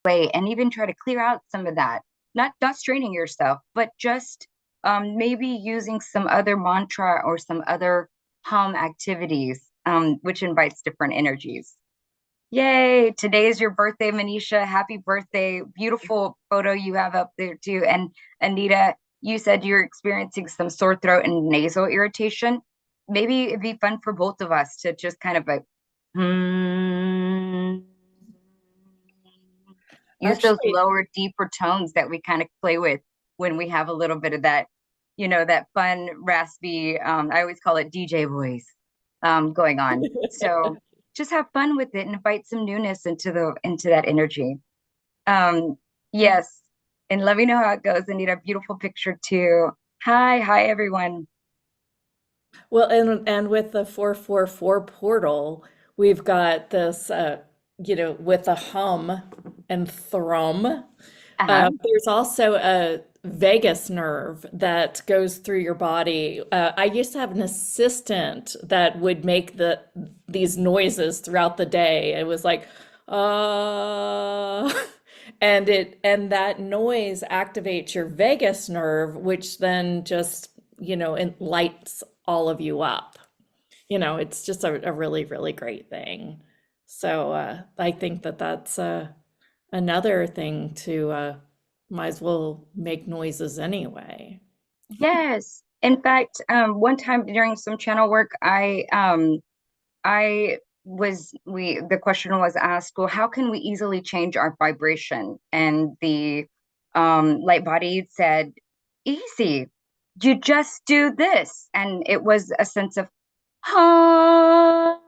play and even try to clear out some of that. Not straining yourself, but just maybe using some other mantra or some other hum activities, which invites different energies. Yay! Today is your birthday, Manisha. Happy birthday. Beautiful photo you have up there too. And Anita, you said you're experiencing some sore throat and nasal irritation. Maybe it'd be fun for both of us to just kind of like use those Actually, lower, deeper tones that we kind of play with when we have a little bit of that, that fun, raspy, I always call it DJ voice going on. So just have fun with it and invite some newness into that energy. Um, yes. And let me know how it goes. I need a beautiful picture too. Hi, everyone. well, and with the 444 portal, we've got this, with a hum and thrum. Uh-huh. There's also a vagus nerve that goes through your body. I used to have an assistant that would make these noises throughout the day. It was like, uh, and that noise activates your vagus nerve, which then just, it lights all of you up. It's just a really, really great thing. So I think that's another thing to might as well make noises anyway. Yes. In fact, one time during some channel work, I the question was asked, well, how can we easily change our vibration? And the light body said, easy. You just do this. And it was a sense of hum,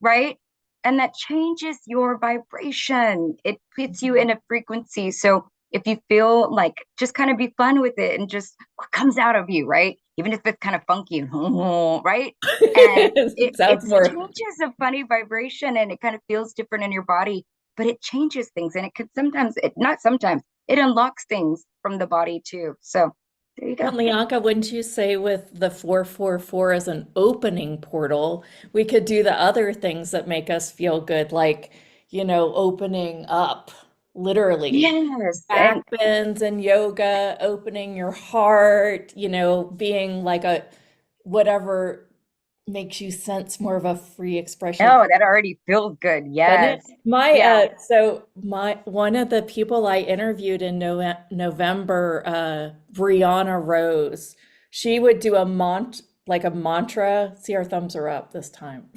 right? And that changes your vibration. It puts you in a frequency. So if you feel like, just kind of be fun with it and just what comes out of you, right? Even if it's kind of funky, right? And it, It it sounds more. changes a funny vibration and it kind of feels different in your body, but it changes things and it could sometimes, not sometimes, it unlocks things from the body too. So there you But go. Lianka, wouldn't you say with the 444 as an opening portal, we could do the other things that make us feel good, like, opening up, literally. Yes. And Back bends and yoga, opening your heart, being like whatever makes you sense more of a free expression. oh, that already feels good. Doesn't it? Yes. My Yeah. my one of the people I interviewed in November, Brianna Rose, she would do a mantra. See, our thumbs are up this time.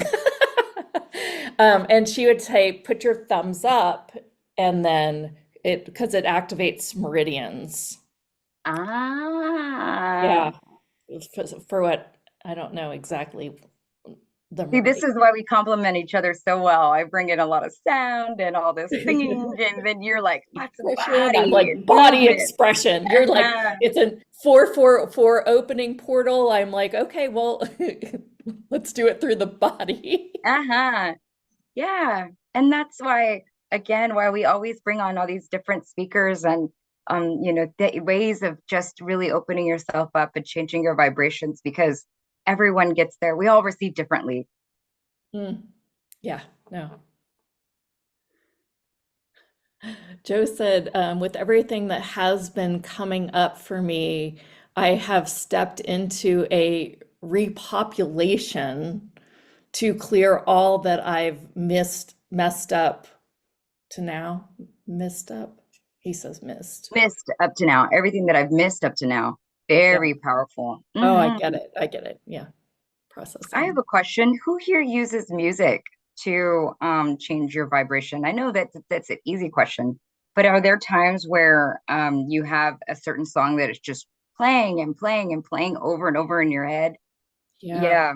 And she would say, put your thumbs up, and then because it activates meridians. Ah. Yeah, for what I don't know exactly the See, this meridian. is why we complement each other so well. I bring in a lot of sound and all this singing, and then you're like, lots of Expression. I'm body like and body movement. expression. You're like, Uh-huh. it's a 444 opening portal. I'm like, okay, well, let's do it through the body. Uh-huh. Yeah. And that's why, again, why we always bring on all these different speakers and the ways of just really opening yourself up and changing your vibrations because everyone gets there. We all receive differently. Mm, yeah, no. Joe said, with everything that has been coming up for me, I have stepped into a repopulation to clear all that I've messed up to now. Missed up? He says missed. Missed up to now, everything that I've missed up to now. Yeah. Very powerful. Oh, I Hmm. get it. I get it. Yeah. I have Processing. a question. Who here uses music to change your vibration? I know that that's an easy question, but are there times where you have a certain song that is just playing and playing and playing over and over in your head? Yeah. Yeah.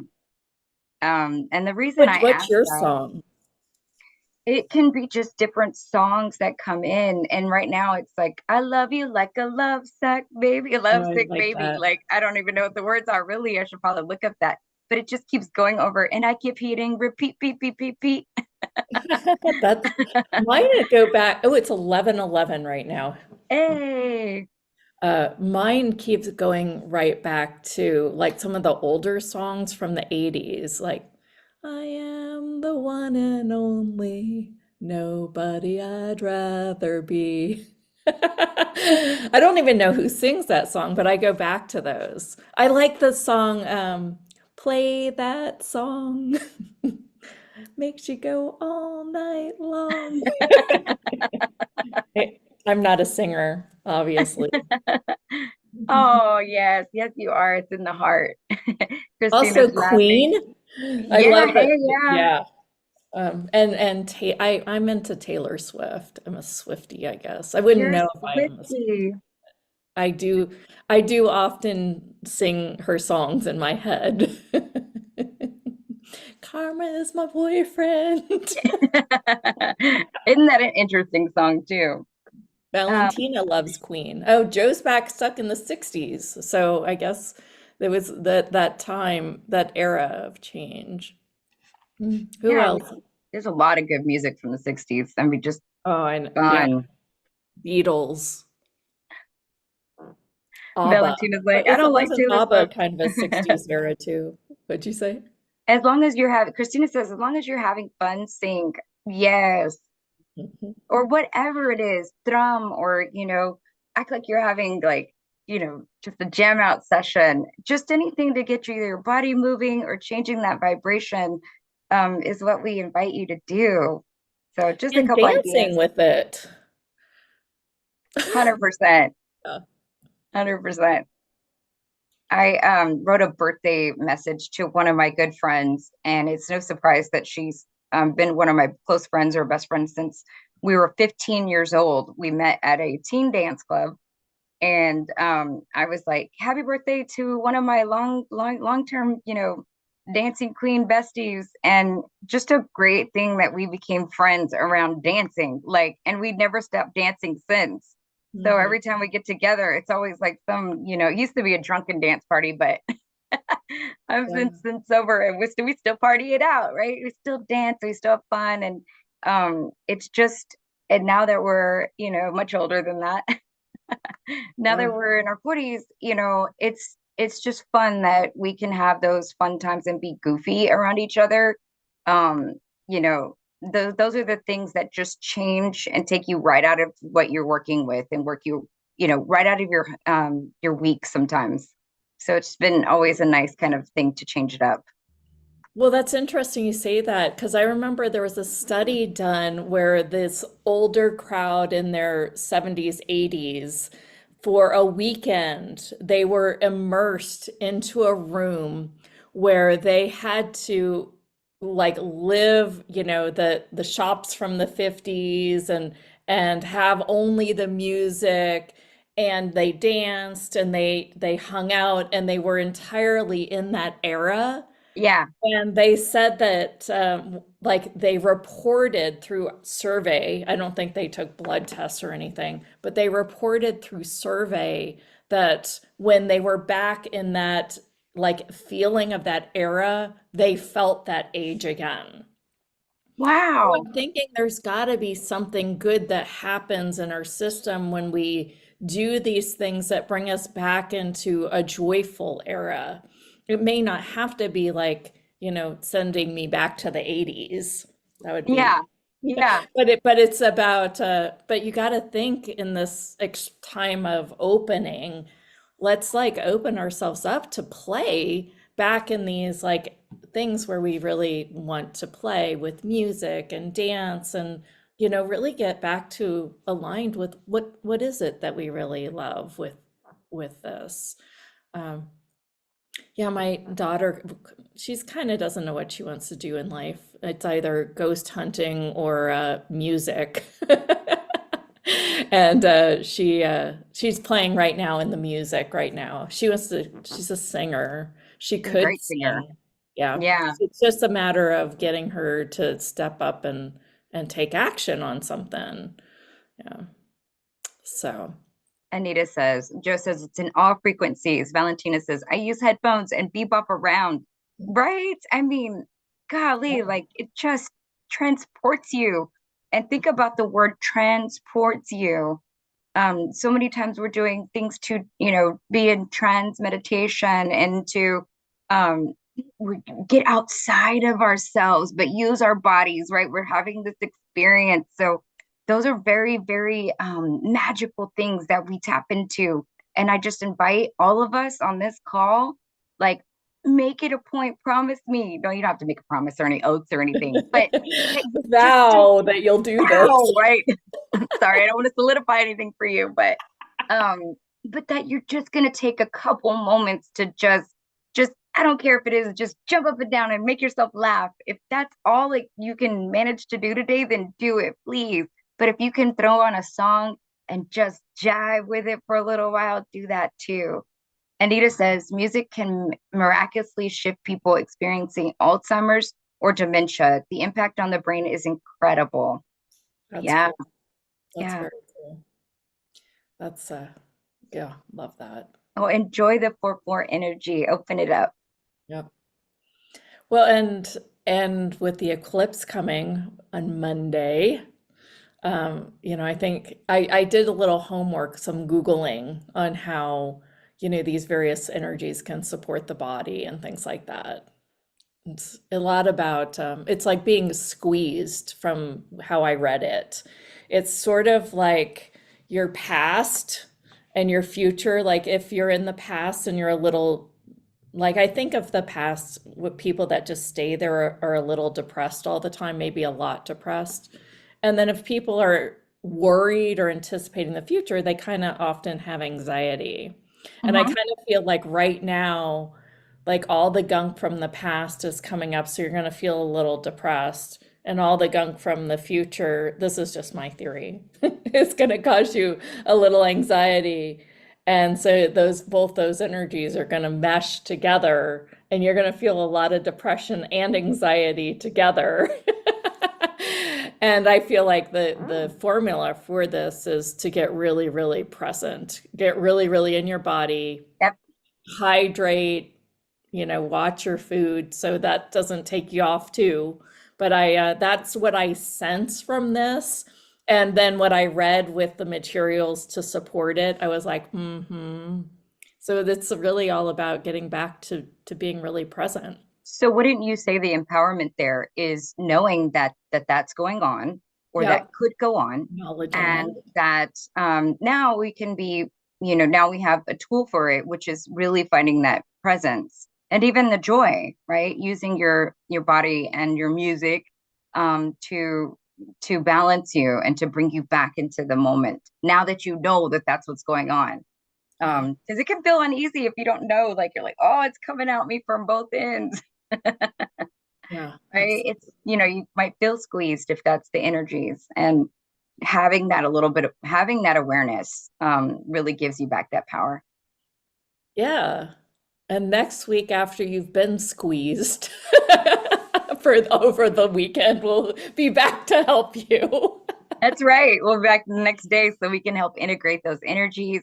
And the reason I What's ask your that, song? it can be just different songs that come in. And right now it's like, I love you like a love sack baby, a Oh, love I sick like baby. that. Like, I don't even know what the words are really. I should probably look up that. But it just keeps going over. And I keep hitting repeat, beep, beep, beep, beep. That's mine to go back. Oh, it's 11:11 right now. Hey. Mine keeps going right back to like some of the older songs from the 80s, like I am the one and only Nobody I'd rather be. I don't even know who sings that song, but I go back to those. I like the song, Play That Song. Makes you go all night long. I'm not a singer, obviously. Oh, yes. Yes, you are. It's in the heart. Christina's Also, laughing. Queen. I Yeah, love hey, that. yeah. Yeah. And I'm into Taylor Swift. I'm a Swiftie, I guess. I wouldn't You're know if I am a Swifty. I do I do often sing her songs in my head. Karma is my boyfriend. Isn't that an interesting song too? Um, Valentina loves Queen. Oh, Joe's back stuck in the 60s. So I guess there was that time, that era of change. Who yeah, else? there's a lot of good music from the 60s. I mean, just Oh, yeah, fun. Beatles, ABBA. Valentina's like, I Isn't don't like wasn't Taylor ABBA Swift. kind of a 60s era too? What'd you say? As long as you're having, Christina says, as long as you're having fun, sing. Yes. Mhm. Or whatever it is, drum, or, act like you're having like, just a jam out session. Just anything to get your body moving or changing that vibration is what we invite you to do. So just a And couple dancing ideas. with it. 100%. Yeah. 100%. I wrote a birthday message to one of my good friends, and it's no surprise that she's been one of my close friends or best friends since we were 15 years old. We met at a teen dance club, and I was like, "Happy birthday to one of my long term, dancing queen besties," and just a great thing that we became friends around dancing, like, and we never stopped dancing since. So Mhm. every time we get together, it's always like it used to be a drunken dance party, but I've Yeah. since sober, and we still party it out, right? We still dance, we still have fun, and it's just, and now that we're much older than that, now that Yeah. we're in our 40s, it's just fun that we can have those fun times and be goofy around each other. Um, those are the things that just change and take you right out of what you're working with and work you, right out of your week sometimes. So it's been always a nice kind of thing to change it up. Well, that's interesting you say that because I remember there was a study done where this older crowd in their 70s, 80s, for a weekend, they were immersed into a room where they had to like live, the shops from the 50s and have only the music, and they danced and they hung out and they were entirely in that era. Yeah. And they said that, like, they reported through survey, I don't think they took blood tests or anything, but they reported through survey that when they were back in that, like, feeling of that era, they felt that age again. So Wow. I'm thinking there's got to be something good that happens in our system when we do these things that bring us back into a joyful era. It may not have to be like, sending me back to the 80s. That would be, Yeah. Yeah. but it's about, but you got to think in this time of opening, let's like open ourselves up to play back in these like things where we really want to play with music and dance and really get back to aligned with what is it that we really love with this. um, yeah, my daughter, she's kind of doesn't know what she wants to do in life. It's either ghost hunting or music. And she's playing right now in the music right now. She's a singer. She She's a could great singer. sing. Yeah. Yeah. It's just a matter of getting her to step up and take action on something. Yeah. So, Joe says it's in all frequencies. Valentina says, I use headphones and bebop around. Right? I mean, golly, like it just transports you. And think about the word transports you. So many times we're doing things to, be in trance meditation and to we get outside of ourselves, but use our bodies, right? We're having this experience. So those are very, very magical things that we tap into. And I just invite all of us on this call, like, make it a point, promise me. No, you don't have to make a promise or any oaths or anything, but that you just take Vow that you'll do this. vow, right? Sorry, I don't want to solidify anything for you, um, but that you're just gonna take a couple moments to just I don't care if it is just jump up and down and make yourself laugh. If that's all like you can manage to do today, then do it, please. But if you can throw on a song and just jive with it for a little while, do that too. Anita says music can miraculously shift people experiencing Alzheimer's or dementia. The impact on the brain is incredible. That's Yeah, cool. That's yeah. very cool. That's yeah, love that. Oh, enjoy the 4-4 energy. Open it up. Yep. Well, and with the eclipse coming on Monday, I think I did a little homework, some Googling on how, these various energies can support the body and things like that. It's a lot about, it's like being squeezed from how I read it. It's sort of like your past and your future. Like if you're in the past and you're a little, like I think of the past with people that just stay there are a little depressed all the time, maybe a lot depressed. And then if people are worried or anticipating the future, they kind of often have anxiety. And I Mhm. kind of feel like right now, like all the gunk from the past is coming up, so you're going to feel a little depressed. And all the gunk from the future, this is just my theory, it's going to cause you a little anxiety. And so both those energies are going to mesh together, and you're going to feel a lot of depression and anxiety together. And I feel like the formula for this is to get really, really present, get really, really in your body, Yep. hydrate, watch your food so that doesn't take you off too. But that's what I sense from this. And then what I read with the materials to support it, I was like, mm-hmm. So it's really all about getting back to being really present. So wouldn't you say the empowerment there is knowing that's going on or that Yep. could go on, Acknowledging it. and that now we can be, now we have a tool for it, which is really finding that presence and even the joy, right? Using your body and your music to balance you and to bring you back into the moment. Now that you know that that's what's going on, Yeah. because it can feel uneasy if you don't know, like you're like, oh, it's coming at me from both ends. Yeah. Right? It's, you might feel squeezed if that's the energies. And having that a little bit of having that awareness really gives you back that power. Yeah. And next week, after you've been squeezed for over the weekend, we'll be back to help you. That's right. We'll be back the next day so we can help integrate those energies,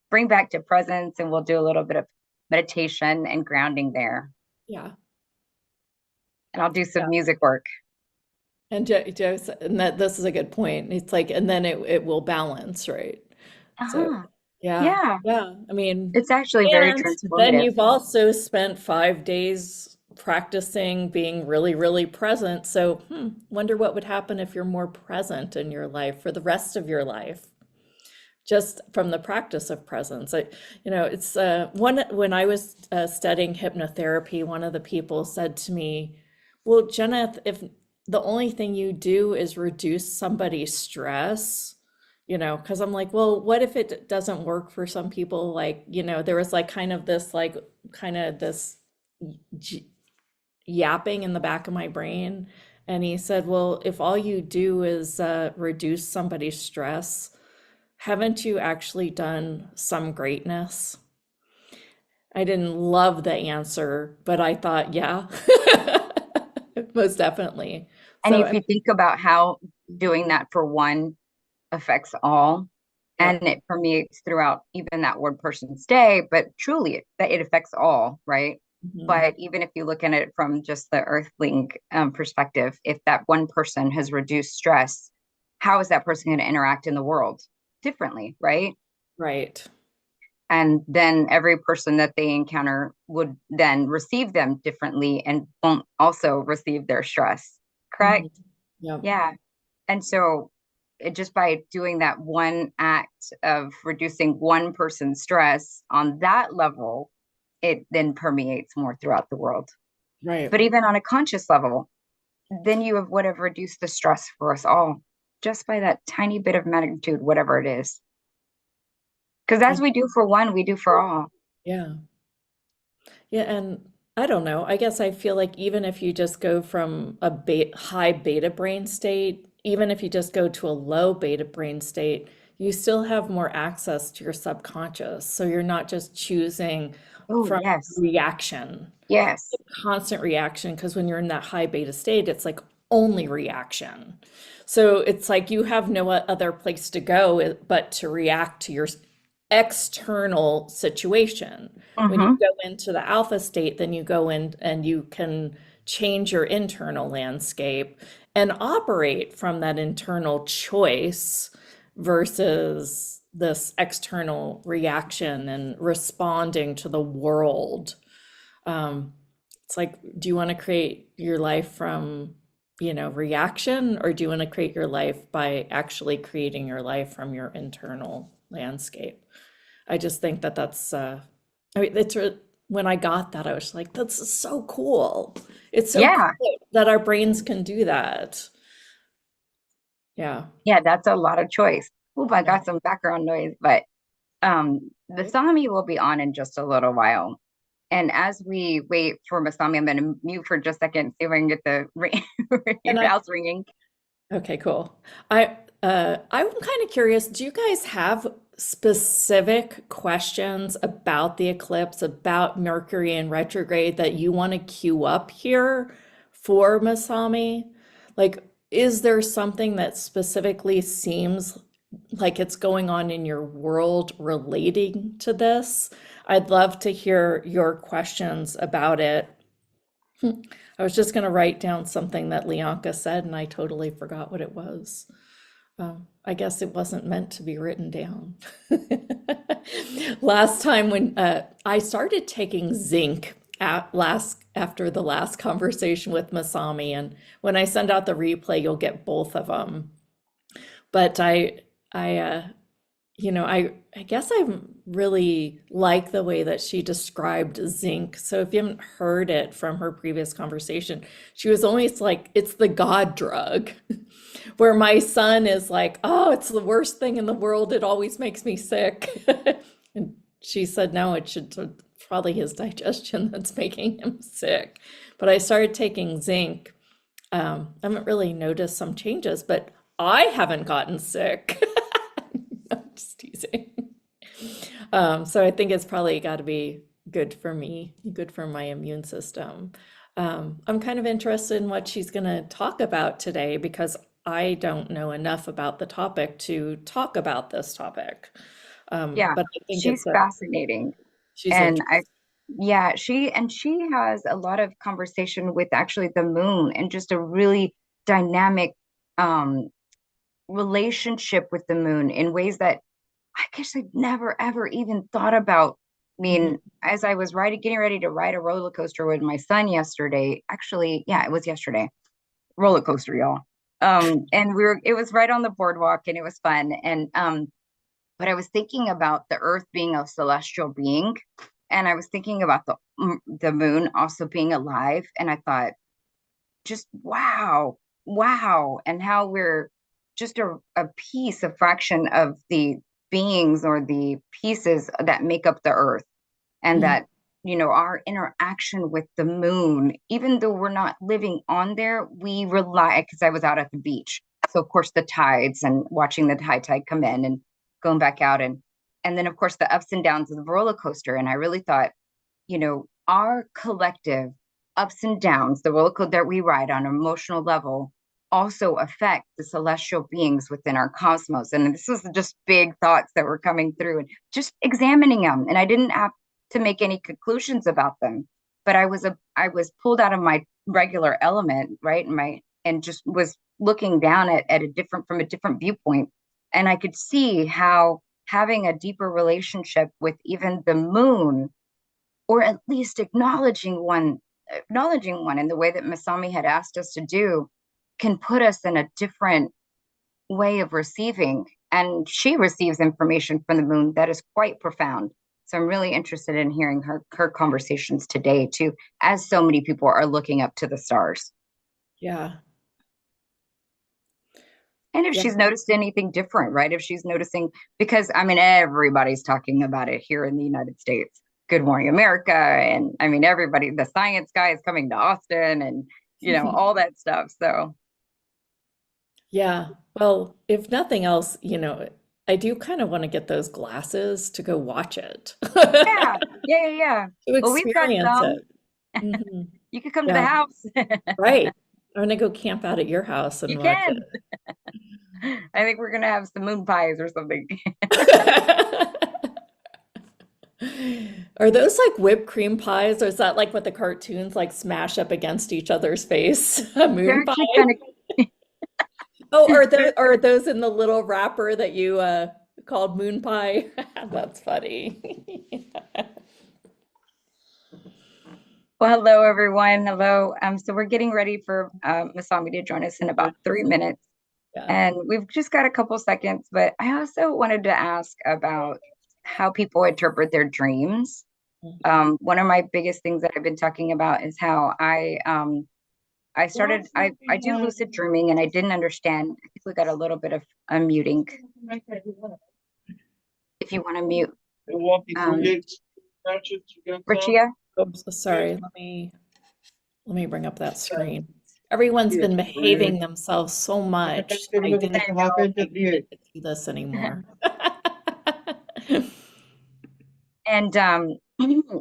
bring back to presence, and we'll do a little bit of meditation and grounding there. Yeah. And I'll do Yeah. some music work. And Joe said, and that this is a good point. It's like, and then it will balance, right? So, Uh-huh. yeah, Yeah. yeah. I mean, It's actually very and then transformative. you've also spent 5 days practicing being really, really present. So, wonder what would happen if you're more present in your life for the rest of your life, just from the practice of presence. It's when I was studying hypnotherapy, one of the people said to me, "Well, Jenna, if the only thing you do is reduce somebody's stress." Because I'm like, well, what if it doesn't work for some people? Like, there was like kind of this yapping in the back of my brain. And he said, well, if all you do is reduce somebody's stress, haven't you actually done some greatness? I didn't love the answer, but I thought, yeah, most definitely. And So, if you think about how doing that for one affects all, and yep. it permeates throughout even that one person's day, but truly it affects all, right? Mhm. But even if you look at it from just the earthling perspective, if that one person has reduced stress, how is that person going to interact in the world differently, right? Right. And then every person that they encounter would then receive them differently and won't also receive their stress. Correct? Mhm. Yeah. Yeah. And so just by doing that one act of reducing one person's stress on that level, it then permeates more throughout the world. Right. But even on a conscious level, then you would have reduced the stress for us all just by that tiny bit of magnitude, whatever it is. Because as And we do for one, we do for all. yeah. Yeah, and I don't know. I guess I feel like even if you just go from a high beta brain state, even if you just go to a low beta brain state, you still have more access to your subconscious. So you're not just choosing Oh, from yes. reaction, Yes. constant reaction, because when you're in that high beta state, it's like only reaction. So it's like you have no other place to go but to react to your external situation. When you Mm-hmm. go into the alpha state, then you go in and you can change your internal landscape and operate from that internal choice versus this external reaction and responding to the world. Um, it's like, do you want to create your life from, reaction, or do you want to create your life by actually creating your life from your internal landscape? I just think that I mean, when I got that, I was like, that's so cool. It's so Yeah. cool that our brains can do that. Yeah. Yeah, that's a lot of choice. Oop, I Yeah. got some background noise, but Masami will be on in just a little while. And as we wait for Masami, I'm going to mute for just a second, see if I can get the And I, bells ringing. okay, cool. I'm kind of curious, do you guys have specific questions about the eclipse, about Mercury in retrograde that you want to queue up here for Masami? Like, is there something that specifically seems like it's going on in your world relating to this? I'd love to hear your questions about it. I was just going to write down something that Leonka said, and I totally forgot what it was. I guess it wasn't meant to be written down. Last time when I started taking zinc after the last conversation with Masami, and when I send out the replay, you'll get both of them. But I I guess I really like the way that she described zinc. So if you haven't heard it from her previous conversation, she was always like, it's the God drug. Where my son is like, oh, it's the worst thing in the world. It always makes me sick. And she said, no, it's probably his digestion that's making him sick. But I started taking zinc. I haven't really noticed some changes, but I haven't gotten sick. I'm just teasing. So I think it's probably got to be good for me, good for my immune system. I'm kind of interested in what she's going to talk about today because I don't know enough about the topic to talk about this topic. Yeah, But I think she's it's a fascinating. she's And interesting. yeah, she has a lot of conversation with actually the moon and just a really dynamic um relationship with the moon in ways that I guess I've never ever even thought about. I Mhm. mean, as I was getting ready to ride a roller coaster with my son yesterday, actually, yeah, it was yesterday, roller coaster, y'all. And it was right on the boardwalk and it was fun. And but I was thinking about the earth being a celestial being, and I was thinking about the moon also being alive, and I thought, just wow, wow, and how we're just a piece, a fraction of the beings or the pieces that make up the earth, and Mhm. that our interaction with the moon, even though we're not living on there, we rely, because I was out at the beach, so of course the tides and watching the high tide come in and going back out, and then of course the ups and downs of the roller coaster, and I really thought, our collective ups and downs, the roller coaster that we ride on an emotional level, also affect the celestial beings within our cosmos. And this was just big thoughts that were coming through and just examining them. And I didn't have to make any conclusions about them, but I was pulled out of my regular element, right? And just was looking down at a different from a different viewpoint. And I could see having a deeper relationship with even the moon, or at least acknowledging one in the way that Masami had asked us to do, can put us in a different way of receiving. And she receives information from the moon that is quite profound. So I'm really interested in hearing her conversations today too, as so many people are looking up to the stars. Yeah. And if Yeah. she's noticed anything different, right? If she's noticing, because I mean, everybody's talking about it here in the United States. Good Morning America. And I mean, everybody, the science guy is coming to Austin and, all that stuff. So, Yeah. Well, if nothing else, I do kind of want to get those glasses to go watch it. yeah, yeah, yeah, yeah. To Well, we've got experience some. it. Hmm. You could come to the Yeah. house. Right. I'm gonna go camp out at your house and You watch can. I think we're going to have some moon pies or something. it. Are those like whipped cream pies, or is that like what the cartoons like smash up against each other's face? A They're moon actually pie? kind Oh, of, are those in the little wrapper that you called moon pie? That's funny. well, hello, everyone. Hello. So we're getting ready for Masami to join us in about 3 minutes. Yeah. And we've just got a couple seconds, but I also wanted to ask about how people interpret their dreams. One of my biggest things that I've been talking about is how I do lucid dreaming and I didn't understand. I think we got a little bit of unmuting. If you want to mute, Richia. Oops, sorry. Let me bring up that screen. Everyone's been behaving themselves so much. I didn't know if I needed to do this anymore. And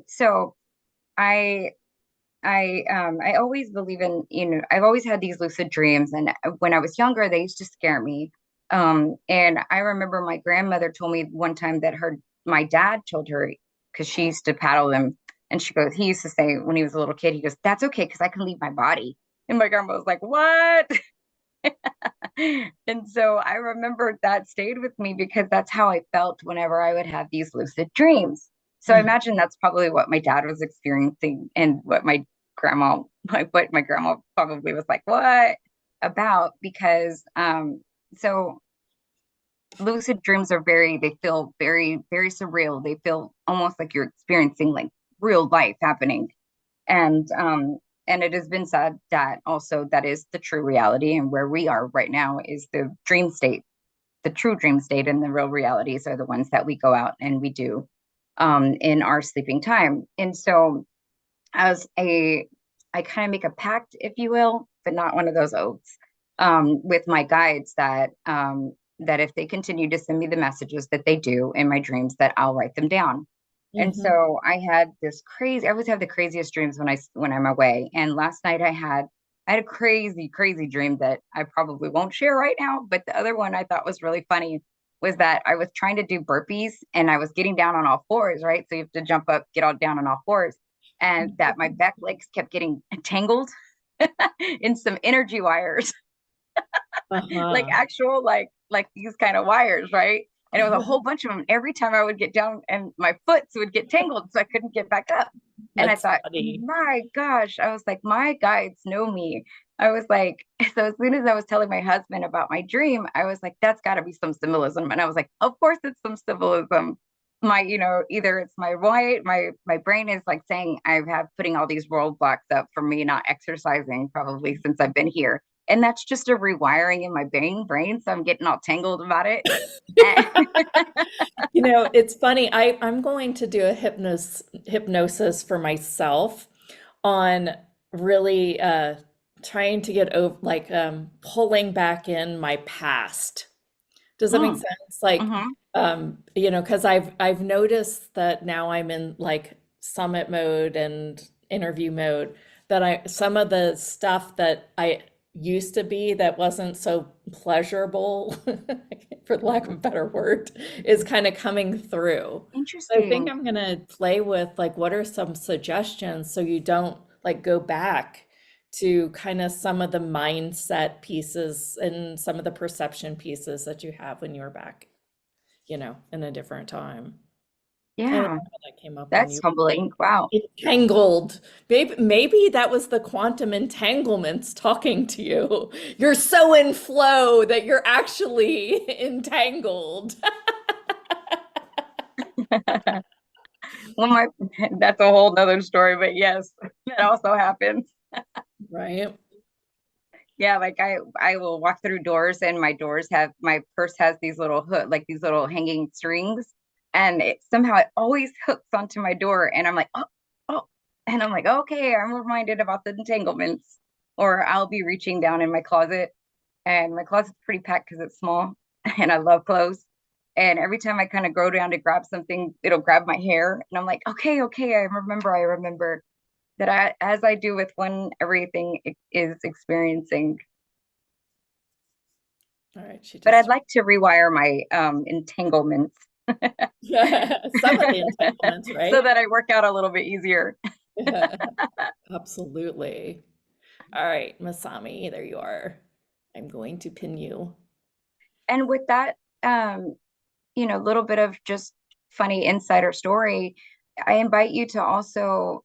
so I I always believe in, I've always had these lucid dreams, and when I was younger, they used to scare me. And I remember my grandmother told me one time that my dad told her, because she used to paddle him, and he used to say when he was a little kid, he goes, "That's okay, because I can leave my body." And my grandma was like, "What?" And so I remember that stayed with me because that's how I felt whenever I would have these lucid dreams. So I Mm, imagine that's probably what my dad was experiencing and what my grandma probably was like, "What about?" Because so lucid dreams they feel very, very surreal. They feel almost like you're experiencing like real life happening. And it has been said that also that is the true reality, and where we are right now is the dream state. The true dream state and the real realities are the ones that we go out and we do in our sleeping time. And so as a I kind of make a pact, if you will, but not one of those oaths, with my guides that if they continue to send me the messages that they do in my dreams, that I'll write them down. And mhm. so I always have the craziest dreams when I'm away. And last night I had a crazy, crazy dream that I probably won't share right now. But the other one I thought was really funny was that I was trying to do burpees and I was getting down on all fours, right? So you have to jump up, get all down on all fours. And that my back legs kept getting tangled in some energy wires, like Uh-huh. actual like these kind of wires, right? And it was a whole bunch of them. Every time I would get down, and my foot would get tangled, so I couldn't get back up. And I That's thought, funny. my gosh, I was like, my guides know me. I was like, so as soon as I was telling my husband about my dream, I was like, that's got to be some symbolism. And I was like, of course, it's some symbolism. Either it's my brain is like saying I have putting all these roadblocks up for me not exercising probably since I've been here, and that's just a rewiring in my brain. So I'm getting all tangled about it. It's funny. I'm going to do a hypnosis for myself on really trying to get over like pulling back in my past. Does that make Mm, sense? Like, mm-hmm. because I've noticed that now I'm in like summit mode and interview mode, that some of the stuff that I used to be that wasn't so pleasurable, for lack of a better word, is kind of coming through. So I think Interesting. I'm gonna play with like what are some suggestions so you don't like go back to kind of some of the mindset pieces and some of the perception pieces that you have when you were back. in a different time. I don't know Yeah, how that came up when that's you humbling. Wow. entangled. Maybe that was the quantum entanglements talking to you. You're so in flow that you're actually entangled. Well, my that's a whole nother story, but yes, that also happens. Right? Yeah, like I will walk through doors and my purse has these little hook like these little hanging strings, and somehow it always hooks onto my door, and I'm like, oh, and I'm like, okay, I'm reminded about the entanglements. Or I'll be reaching down in my closet, and my closet's pretty packed because it's small, and I love clothes. And every time I kind of go down to grab something, it'll grab my hair, and I'm like, okay, I remember that as I do with when everything is experiencing. All right, she But I'd just like to rewire my entanglements some of the entanglements, so right? that I work out a little bit easier. Absolutely. All right, Masami, there you are. I'm going to pin you. And with that, um, little bit of just funny insider story, I invite you to also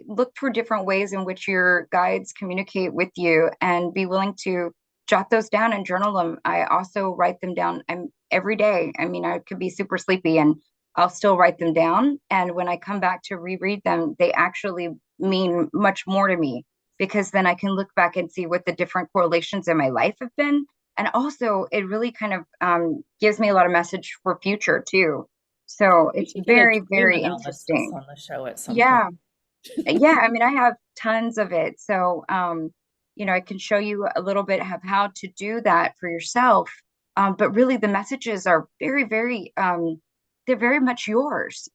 look for different ways in which your guides communicate with you and be willing to jot those down and journal them. I also write them down every day. I mean, I could be super sleepy and I'll still write them down. And when I come back to reread them, they actually mean much more to me because then I can look back and see what the different correlations in my life have been. And also, it really kind of gives me a lot of message for future too. So We it's should get a very, dream very analysis interesting. on the show at some point. Yeah, yeah, I mean, I have tons of it. So, I can show you a little bit of how to do that for yourself. But really, the messages are very, very, they're very much yours.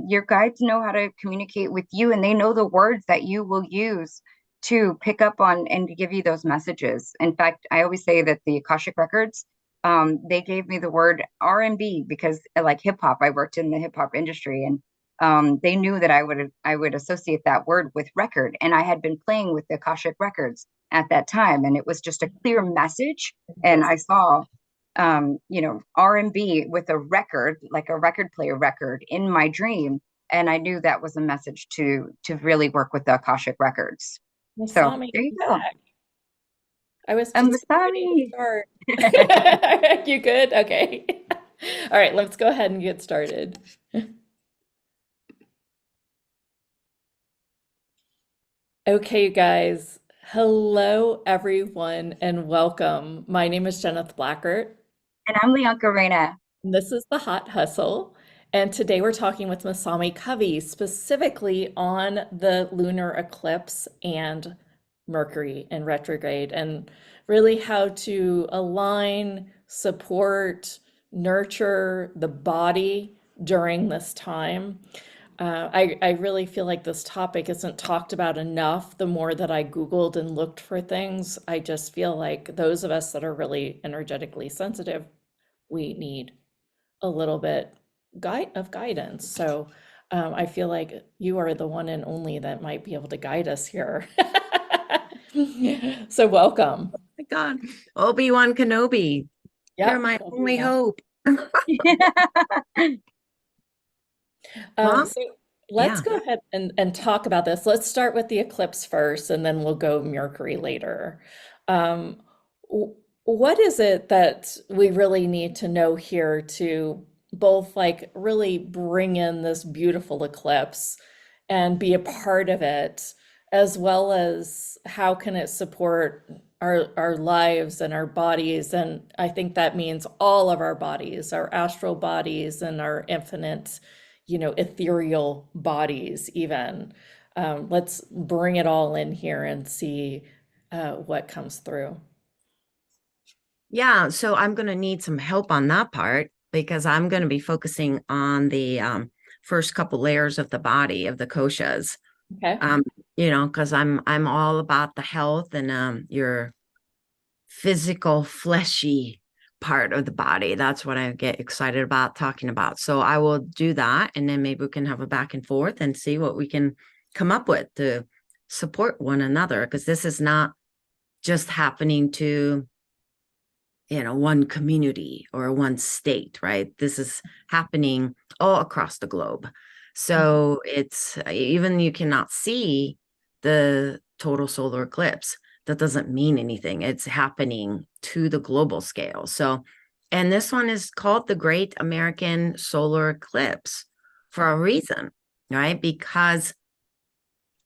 Your guides know how to communicate with you, and they know the words that you will use to pick up on and to give you those messages. In fact, I always say that the Akashic Records, they gave me the word R&B because, like hip hop, I worked in the hip hop industry, and they knew that I would associate that word with record, and I had been playing with the Akashic records at that time, and it was just a clear message. And I saw, R&B with a record, like a record player record, in my dream, and I knew that was a message to really work with the Akashic records. So Masami, there you come go. back. I was I'm just getting ready to Masami. start. You good? Okay. All right, let's go ahead and get started. Okay, you guys. Hello, everyone, and welcome. My name is Jeneth Blackert. And I'm Leonka Reina. And this is the Hot Hustle. And today we're talking with Masami Covey specifically on the lunar eclipse and Mercury in retrograde, and really how to align, support, nurture the body during this time. I really feel like this topic isn't talked about enough. The more that I Googled and looked for things, I just feel like those of us that are really energetically sensitive, we need a little bit of guidance. So I feel like you are the one and only that might be able to guide us here. So welcome. My God, Obi-Wan Kenobi, you're Yep. my only hope. Well, So let's yeah, go ahead and talk about this. Let's start with the eclipse first, and then we'll go Mercury later. Um, what is it that we really need to know here to both like really bring in this beautiful eclipse and be a part of it, as well as how can it support our lives and our bodies? And I think that means all of our bodies, our astral bodies and our infinite, ethereal bodies even. Let's bring it all in here and see what comes through. yeah. So I'm going to need some help on that part because I'm going to be focusing on the first couple layers of the body of the koshas. Okay. Um, because I'm all about the health and your physical, fleshy part of the body. That's what I get excited about talking about. So I will do that, and then maybe we can have a back and forth and see what we can come up with to support one another, because this is not just happening to one community or one state, right? This is happening all across the globe. So it's even you cannot see the total solar eclipse. That doesn't mean anything. It's happening to the global scale. So, and this one is called the Great American Solar Eclipse for a reason, right? Because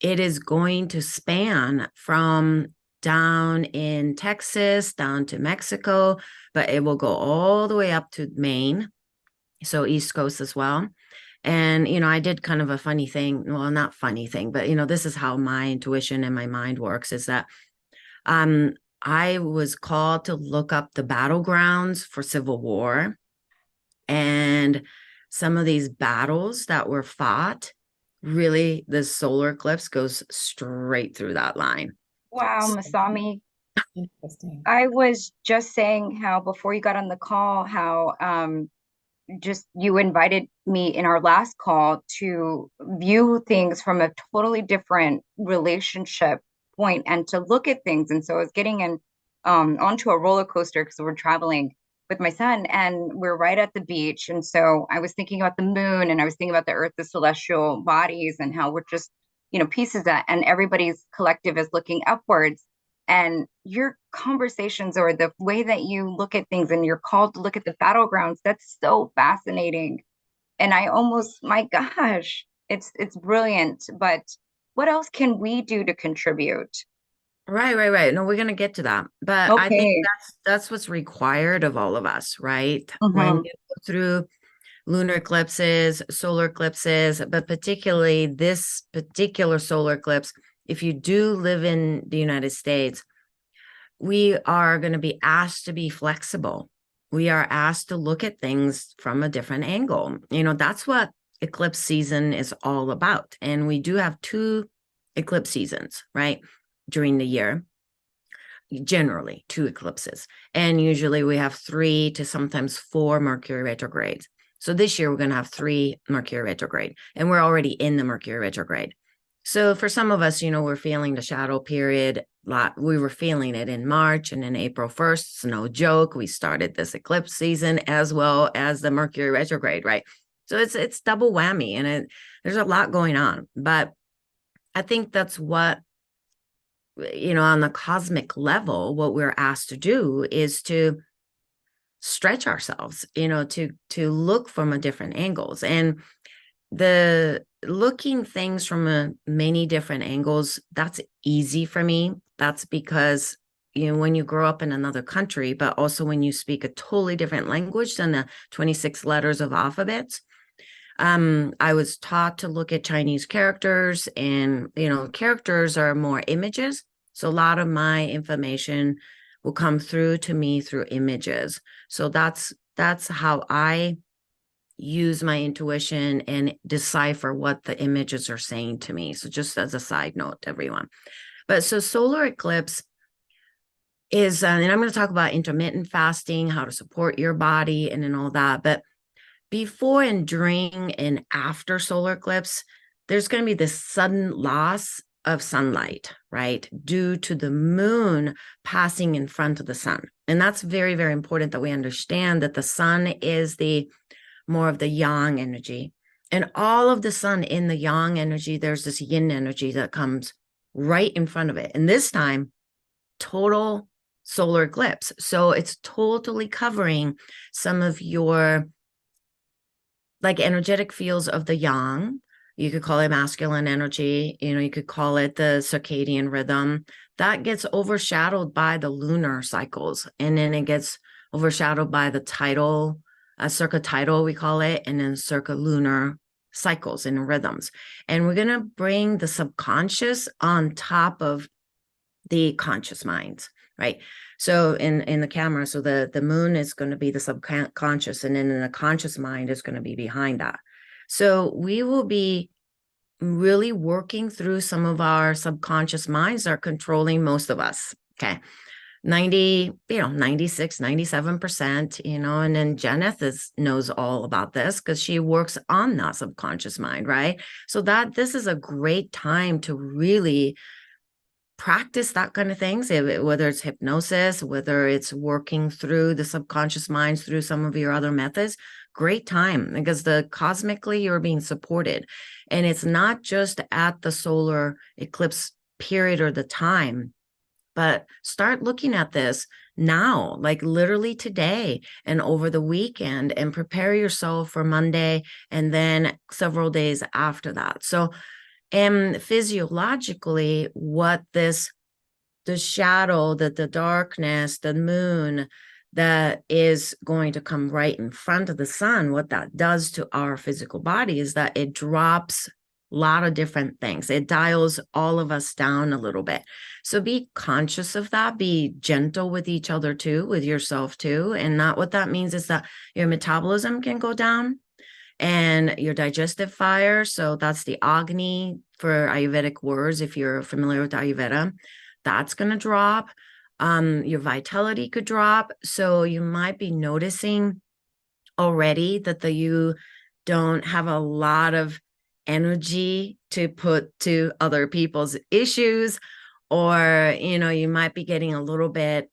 it is going to span from down in Texas, down to Mexico, but it will go all the way up to Maine, so East Coast as well. And, I did kind of a funny thing. Well, not funny thing, but, this is how my intuition and my mind works is that I was called to look up the battlegrounds for Civil War. And some of these battles that were fought, really, the solar eclipse goes straight through that line. Wow, Masami. Interesting. I was just saying how before you got on the call, how just you invited me in our last call to view things from a totally different relationship point and to look at things. And so I was getting in onto a roller coaster because we're traveling with my son and we're right at the beach. And so I was thinking about the moon and I was thinking about the earth, the celestial bodies, and how we're just, pieces that, and everybody's collective is looking upwards. And your conversations or the way that you look at things and you're called to look at the battlegrounds, that's so fascinating. And I almost, my gosh, it's brilliant. But what else can we do to contribute? Right. No, we're going to get to that. But I think Okay. that's what's required of all of us, right? When Mhm. you go through lunar eclipses, solar eclipses, but particularly this particular solar eclipse, if you do live in the United States, we are going to be asked to be flexible. We are asked to look at things from a different angle. That's what eclipse season is all about. And we do have 2 eclipse seasons, right? During the year, generally 2 eclipses. And usually we have 3 to sometimes 4 Mercury retrogrades. So this year we're going to have 3 Mercury retrograde, and we're already in the Mercury retrograde. So for some of us, we're feeling the shadow period. We were feeling it in March, and then April 1st, it's no joke. We started this eclipse season as well as the Mercury retrograde, right? So it's double whammy, and there's a lot going on. But I think that's what, on the cosmic level, what we're asked to do is to stretch ourselves, to look from a different angles. And the looking things from many different angles, that's easy for me. That's because, when you grow up in another country, but also when you speak a totally different language than the 26 letters of alphabets, I was taught to look at Chinese characters, and, characters are more images. So a lot of my information will come through to me through images. So that's how I use my intuition and decipher what the images are saying to me. So just as a side note, everyone. But so solar eclipse is, and I'm going to talk about intermittent fasting, how to support your body, and then all that. But before and during and after solar eclipse, there's going to be this sudden loss of sunlight, right? Due to the moon passing in front of the sun. And that's very, very important that we understand that the sun is the more of the yang energy. And all of the sun in the yang energy, there's this yin energy that comes right in front of it. And this time, total solar eclipse. So it's totally covering some of your energetic fields of the yang. You could call it masculine energy. You could call it the circadian rhythm. That gets overshadowed by the lunar cycles. And then it gets overshadowed by the tidal, circadial, we call it, and then circalunar cycles and rhythms. And we're going to bring the subconscious on top of the conscious minds, right? So in the camera, so the moon is going to be the subconscious, and then the conscious mind is going to be behind that. So we will be really working through some of our subconscious minds that are controlling most of us. Okay. 96, 97%, and then Jeneth knows all about this because she works on that subconscious mind, right? So this is a great time to really practice that kind of things, whether it's hypnosis, whether it's working through the subconscious minds through some of your other methods, great time, because the cosmically you're being supported. And it's not just at the solar eclipse period or the time, but start looking at this now, like literally today and over the weekend, and prepare yourself for Monday and then several days after that. So, and physiologically, what this, the shadow, the darkness, the moon that is going to come right in front of the sun, what that does to our physical body is that it drops a lot of different things. It dials all of us down a little bit. So be conscious of that. Be gentle with each other too, with yourself too. And not what that means is that your metabolism can go down and your digestive fire. So that's the Agni for Ayurvedic words. If you're familiar with Ayurveda, that's going to drop. Your vitality could drop. So you might be noticing already that you don't have a lot of energy to put to other people's issues, or, you might be getting a little bit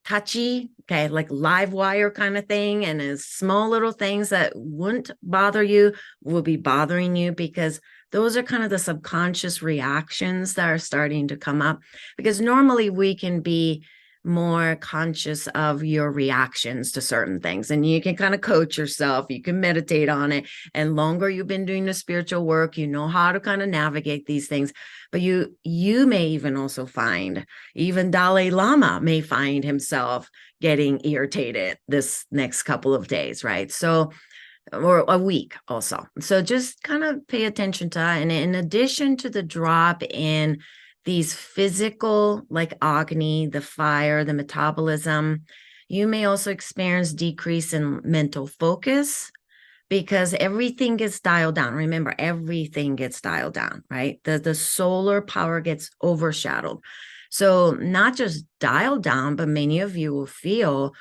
touchy, okay, like live wire kind of thing. And as small little things that wouldn't bother you will be bothering you, because those are kind of the subconscious reactions that are starting to come up. Because normally we can be more conscious of your reactions to certain things, and you can kind of coach yourself, you can meditate on it, and longer you've been doing the spiritual work, you know how to kind of navigate these things. But you may even also find, even Dalai Lama may find himself getting irritated this next couple of days, right? So, or a week also. So just kind of pay attention to that. And in addition to the drop in these physical, like Agni, the fire, the metabolism, you may also experience decrease in mental focus, because everything gets dialed down. Remember, everything gets dialed down, right? The solar power gets overshadowed. So not just dialed down, but many of you will feel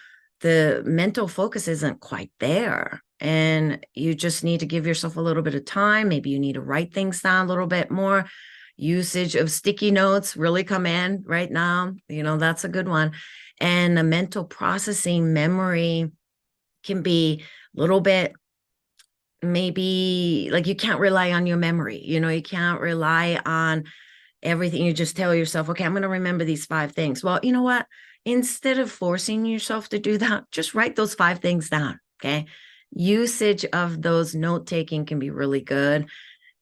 the mental focus isn't quite there. And you just need to give yourself a little bit of time. Maybe you need to write things down a little bit more. Usage of sticky notes really come in right now. That's a good one. And the mental processing memory can be a little bit, maybe like you can't rely on your memory. You can't rely on everything. You just tell yourself, okay, I'm going to remember these 5 things. Well, you know what? Instead of forcing yourself to do that, just write those 5 things down. Okay. Usage of those note taking can be really good.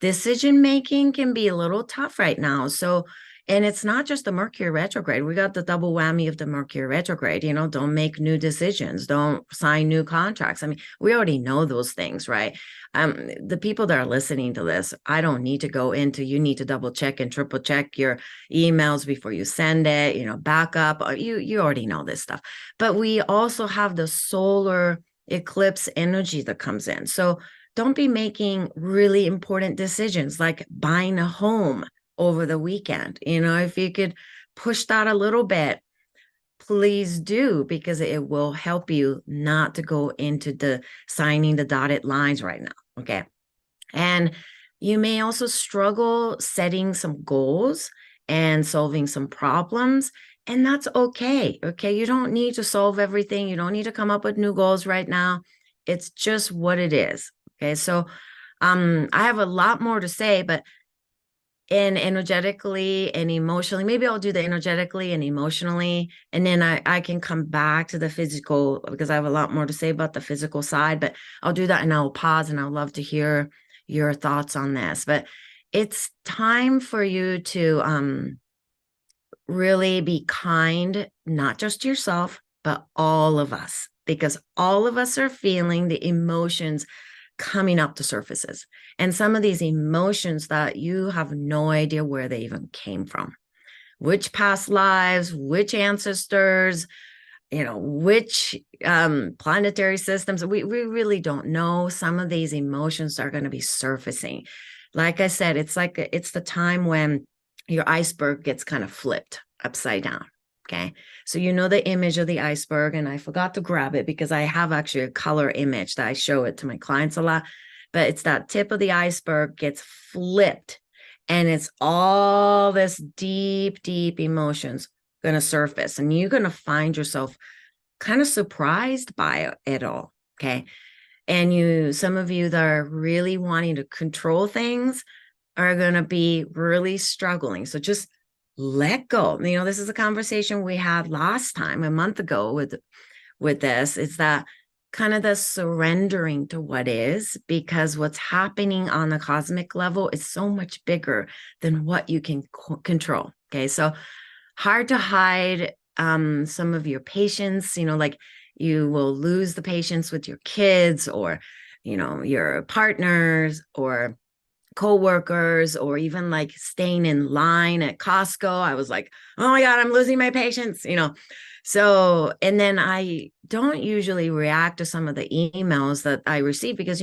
Decision making can be a little tough right now. So, and it's not just the Mercury retrograde. We got the double whammy of the Mercury retrograde. Don't make new decisions. Don't sign new contracts. I mean, we already know those things, right? The people that are listening to this, I don't need to go into, you need to double check and triple check your emails before you send it, backup. You already know this stuff. But we also have the solar eclipse energy that comes in. So don't be making really important decisions like buying a home over the weekend. If you could push that a little bit, please do, because it will help you not to go into the signing the dotted lines right now. Okay. And you may also struggle setting some goals and solving some problems. And that's okay. Okay. You don't need to solve everything. You don't need to come up with new goals right now. It's just what it is. Okay, so I have a lot more to say, but in energetically and emotionally, maybe I'll do the energetically and emotionally, and then I can come back to the physical, because I have a lot more to say about the physical side, but I'll do that and I'll pause, and I'll love to hear your thoughts on this. But it's time for you to really be kind, not just to yourself, but all of us, because all of us are feeling the emotions coming up to surfaces, and some of these emotions that you have no idea where they even came from, which past lives, which ancestors, which planetary systems. We really don't know. Some of these emotions are going to be surfacing. Like I said, it's the time when your iceberg gets kind of flipped upside down. Okay. So the image of the iceberg, and I forgot to grab it because I have actually a color image that I show it to my clients a lot, but it's that tip of the iceberg gets flipped, And it's all this deep, deep emotions going to surface, and you're going to find yourself kind of surprised by it all. Okay. And some of you that are really wanting to control things are going to be really struggling. So just let go. This is a conversation we had last time, a month ago with this. It's that kind of the surrendering to what is, because what's happening on the cosmic level is so much bigger than what you can control. Okay. So hard to hide some of your patience, like you will lose the patience with your kids, or, your partners, or co-workers, or even like staying in line at Costco. I was like, oh my God, I'm losing my patience, So, and then I don't usually react to some of the emails that I receive because,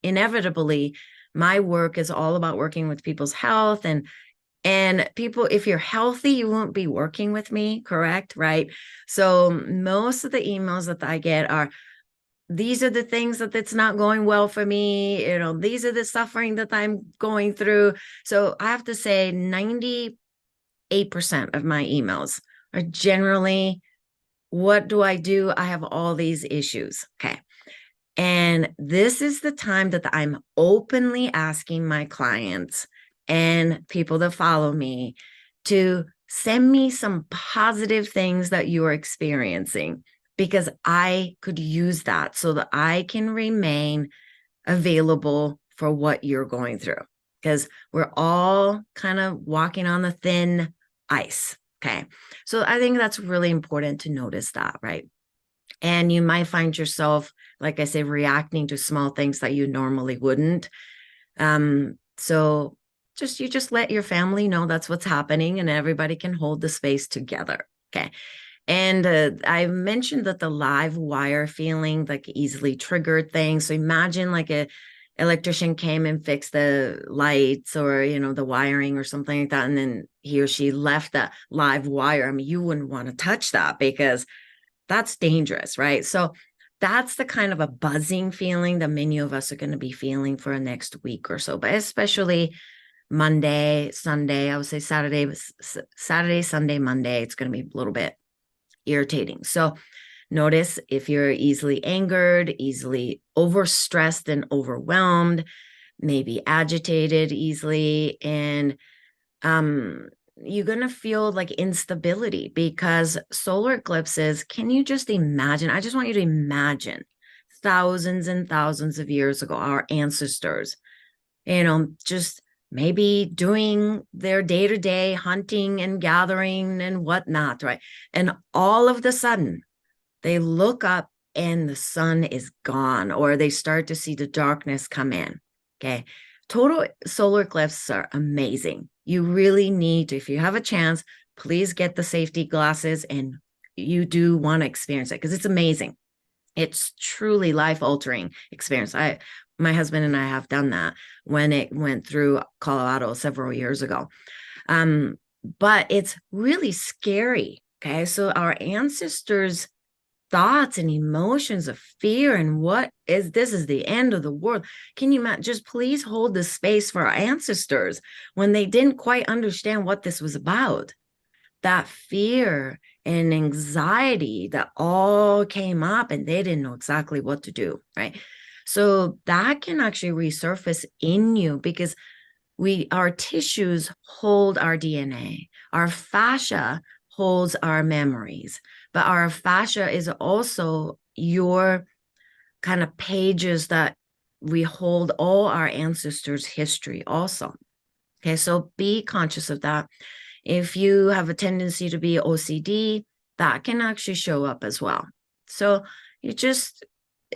inevitably my work is all about working with people's health, and people, if you're healthy, you won't be working with me, correct? Right. So most of the emails that I get are, these are the things that's not going well for me. These are the suffering that I'm going through. So I have to say 98% of my emails are generally, what do I do? I have all these issues. Okay. And this is the time that I'm openly asking my clients and people that follow me to send me some positive things that you are experiencing, because I could use that so that I can remain available for what you're going through, because we're all kind of walking on the thin ice. Okay. So I think that's really important to notice that, right? And you might find yourself, like I say, reacting to small things that you normally wouldn't. So you just let your family know that's what's happening, and everybody can hold the space together. Okay. And I mentioned that the live wire feeling, like easily triggered things. So imagine like a electrician came and fixed the lights, or, the wiring or something like that. And then he or she left that live wire. I mean, you wouldn't want to touch that because that's dangerous, right? So that's the kind of a buzzing feeling that many of us are going to be feeling for the next week or so, but especially Monday, Sunday, I would say Saturday, Sunday, Monday, it's going to be a little bit irritating. So notice if you're easily angered, easily overstressed and overwhelmed, maybe agitated easily, and you're going to feel like instability, because solar eclipses, can you just imagine? I just want you to imagine thousands and thousands of years ago, our ancestors, just maybe doing their day-to-day hunting and gathering and whatnot, right? And all of the sudden, they look up and the sun is gone, or they start to see the darkness come in. Okay. Total solar eclipses are amazing. You really need to, if you have a chance, please get the safety glasses, and you do want to experience it because it's amazing. It's truly life-altering experience. My husband and I have done that when it went through Colorado several years ago. But it's really scary. Okay. So our ancestors' thoughts and emotions of fear and this is the end of the world. Can you just please hold the space for our ancestors when they didn't quite understand what this was about? That fear and anxiety that all came up, and they didn't know exactly what to do, right? So that can actually resurface in you, because our tissues hold our DNA, our fascia holds our memories, but our fascia is also your kind of pages that we hold all our ancestors' history also. Okay, so be conscious of that. If you have a tendency to be OCD, that can actually show up as well. So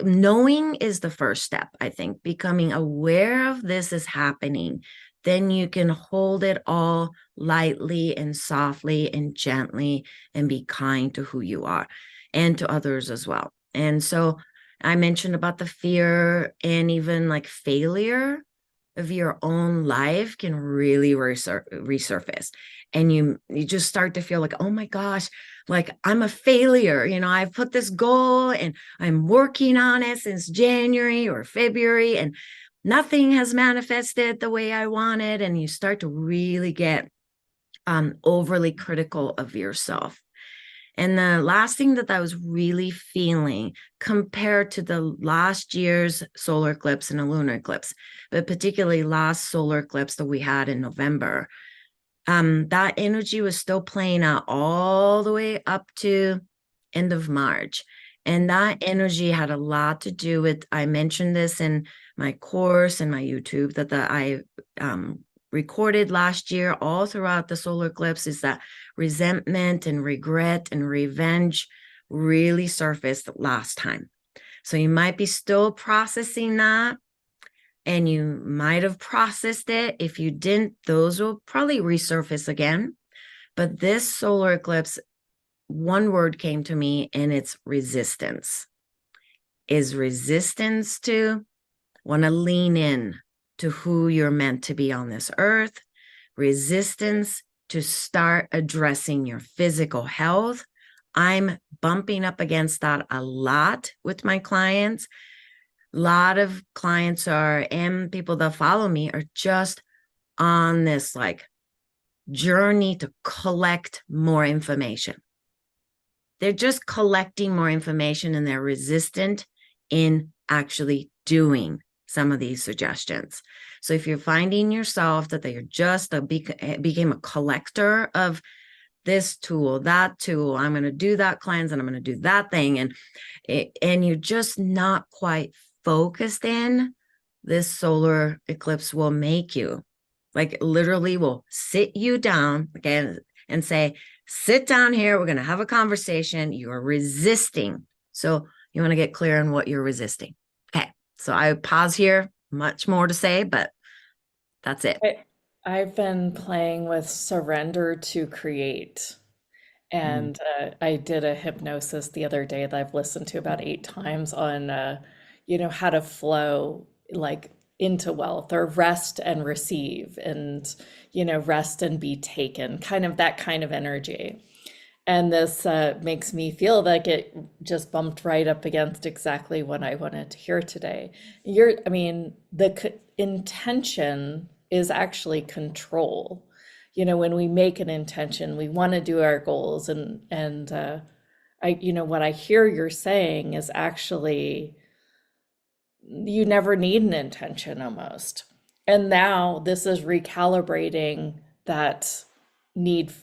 knowing is the first step, I think. Becoming aware of this is happening, then you can hold it all lightly and softly and gently, and be kind to who you are and to others as well. And so I mentioned about the fear, and even like failure of your own life can really resurface. And you just start to feel like, oh my gosh, like I'm a failure. I've put this goal and I'm working on it since January or February, and nothing has manifested the way I wanted. And you start to really get overly critical of yourself. And the last thing that I was really feeling compared to the last year's solar eclipse and a lunar eclipse, but particularly last solar eclipse that we had in November, that energy was still playing out all the way up to end of March. And that energy had a lot to do with, I mentioned this in my course and my YouTube that I recorded last year all throughout the solar eclipse, is that resentment and regret and revenge really surfaced last time. So you might be still processing that, and you might have processed it. If you didn't, those will probably resurface again. But this solar eclipse, one word came to me, and it's resistance. Is resistance to want to lean in to who you're meant to be on this earth, resistance to start addressing your physical health. I'm bumping up against that a lot with my clients. A lot of clients are, and people that follow me are just on this like journey to collect more information. They're just collecting more information, and they're resistant in actually doing some of these suggestions. So if you're finding yourself that you're just became a collector of this tool, that tool, I'm going to do that cleanse and I'm going to do that thing, and you're just not quite focused in, this solar eclipse will make you, like literally will sit you down again and say, sit down here, we're going to have a conversation. You're resisting. So you want to get clear on what you're resisting. Okay. So I pause here, much more to say, but that's it. I've been playing with surrender to create. And I did a hypnosis the other day that I've listened to about 8 times on, how to flow like into wealth, or rest and receive, and, rest and be taken, kind of that kind of energy. And this makes me feel like it just bumped right up against exactly what I wanted to hear today. The intention is actually control. When we make an intention, we want to do our goals, and what I hear you're saying is actually you never need an intention almost. And now this is recalibrating that need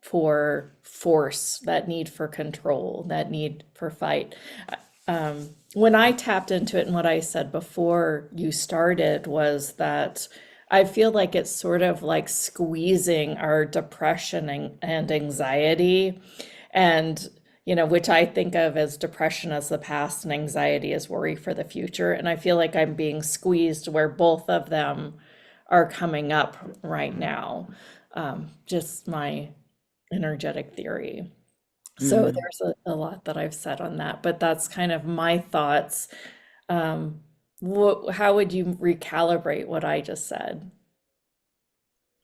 for force, that need for control, that need for fight. When I tapped into it, and what I said before you started was that I feel like it's sort of like squeezing our depression and anxiety, and which I think of as depression as the past and anxiety as worry for the future. And I feel like I'm being squeezed where both of them are coming up right now. Just my energetic theory. So there's a lot that I've said on that, but that's kind of my thoughts. How would you recalibrate what I just said?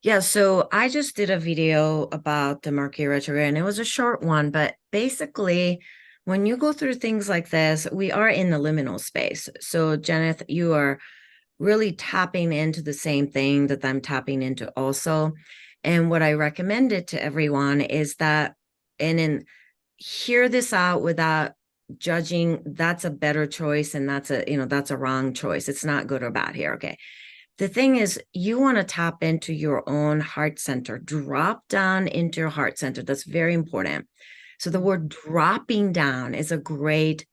Yeah, so I just did a video about the Mercury retrograde, and it was a short one, but basically, when you go through things like this, we are in the liminal space. So, Jeneth, you are really tapping into the same thing that I'm tapping into also. And what I recommended to everyone is that, hear this out without judging, that's a better choice, and that's a wrong choice. It's not good or bad here. Okay. The thing is, you want to tap into your own heart center, drop down into your heart center. That's very important. So the word dropping down is a great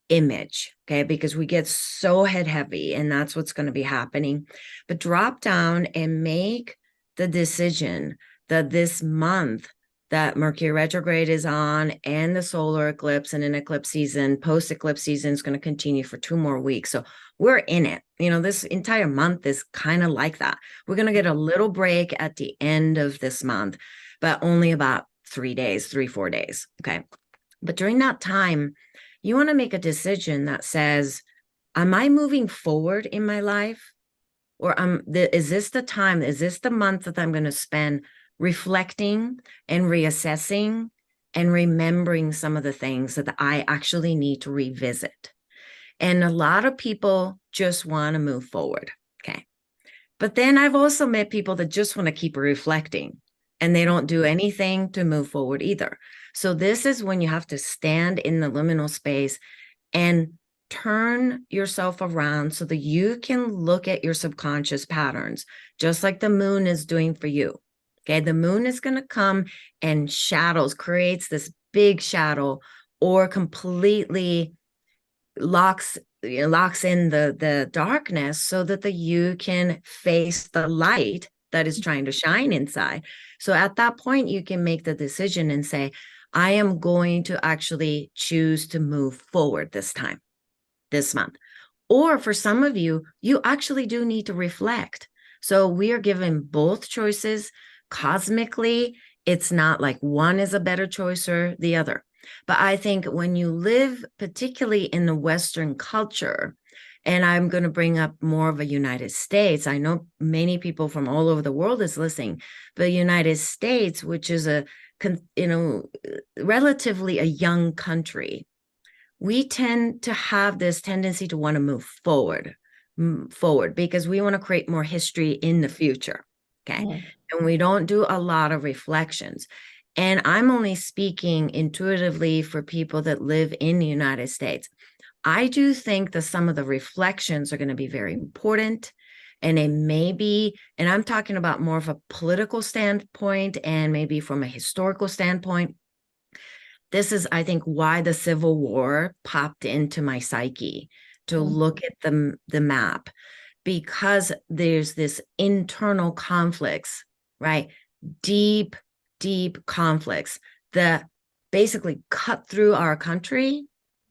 image, okay? Because we get so head heavy, and that's what's going to be happening. But drop down and make the decision that this month that Mercury retrograde is on, and the solar eclipse and an eclipse season, post-eclipse season, is going to continue for 2 more weeks. So we're in it. This entire month is kind of like that. We're going to get a little break at the end of this month, but only about 3 days, 3-4 days. Okay. But during that time, you want to make a decision that says, am I moving forward in my life? Or is this the time, is this the month that I'm going to spend reflecting and reassessing and remembering some of the things that I actually need to revisit? And a lot of people just want to move forward. Okay. But then I've also met people that just want to keep reflecting and they don't do anything to move forward either. So this is when you have to stand in the liminal space and turn yourself around so that you can look at your subconscious patterns, just like the moon is doing for you. Okay. The moon is going to come and creates this big shadow or completely locks in the darkness so that you can face the light that is trying to shine inside. So at that point, you can make the decision and say, I am going to actually choose to move forward this month. Or for some of you, you actually do need to reflect. So we are given both choices. Cosmically, it's not like one is a better choice or the other. But I think when you live, particularly in the Western culture, and I'm going to bring up more of a United States. I know many people from all over the world is listening, but the United States, which is relatively a young country, we tend to have this tendency to want to move forward because we want to create more history in the future. Okay. Mm. And we don't do a lot of reflections. And I'm only speaking intuitively for people that live in the United States. I do think that some of the reflections are going to be very important. And it may be, and I'm talking about more of a political standpoint and maybe from a historical standpoint. This is, I think, why the Civil War popped into my psyche to look at the map, because there's this internal conflicts, right? Deep conflicts that basically cut through our country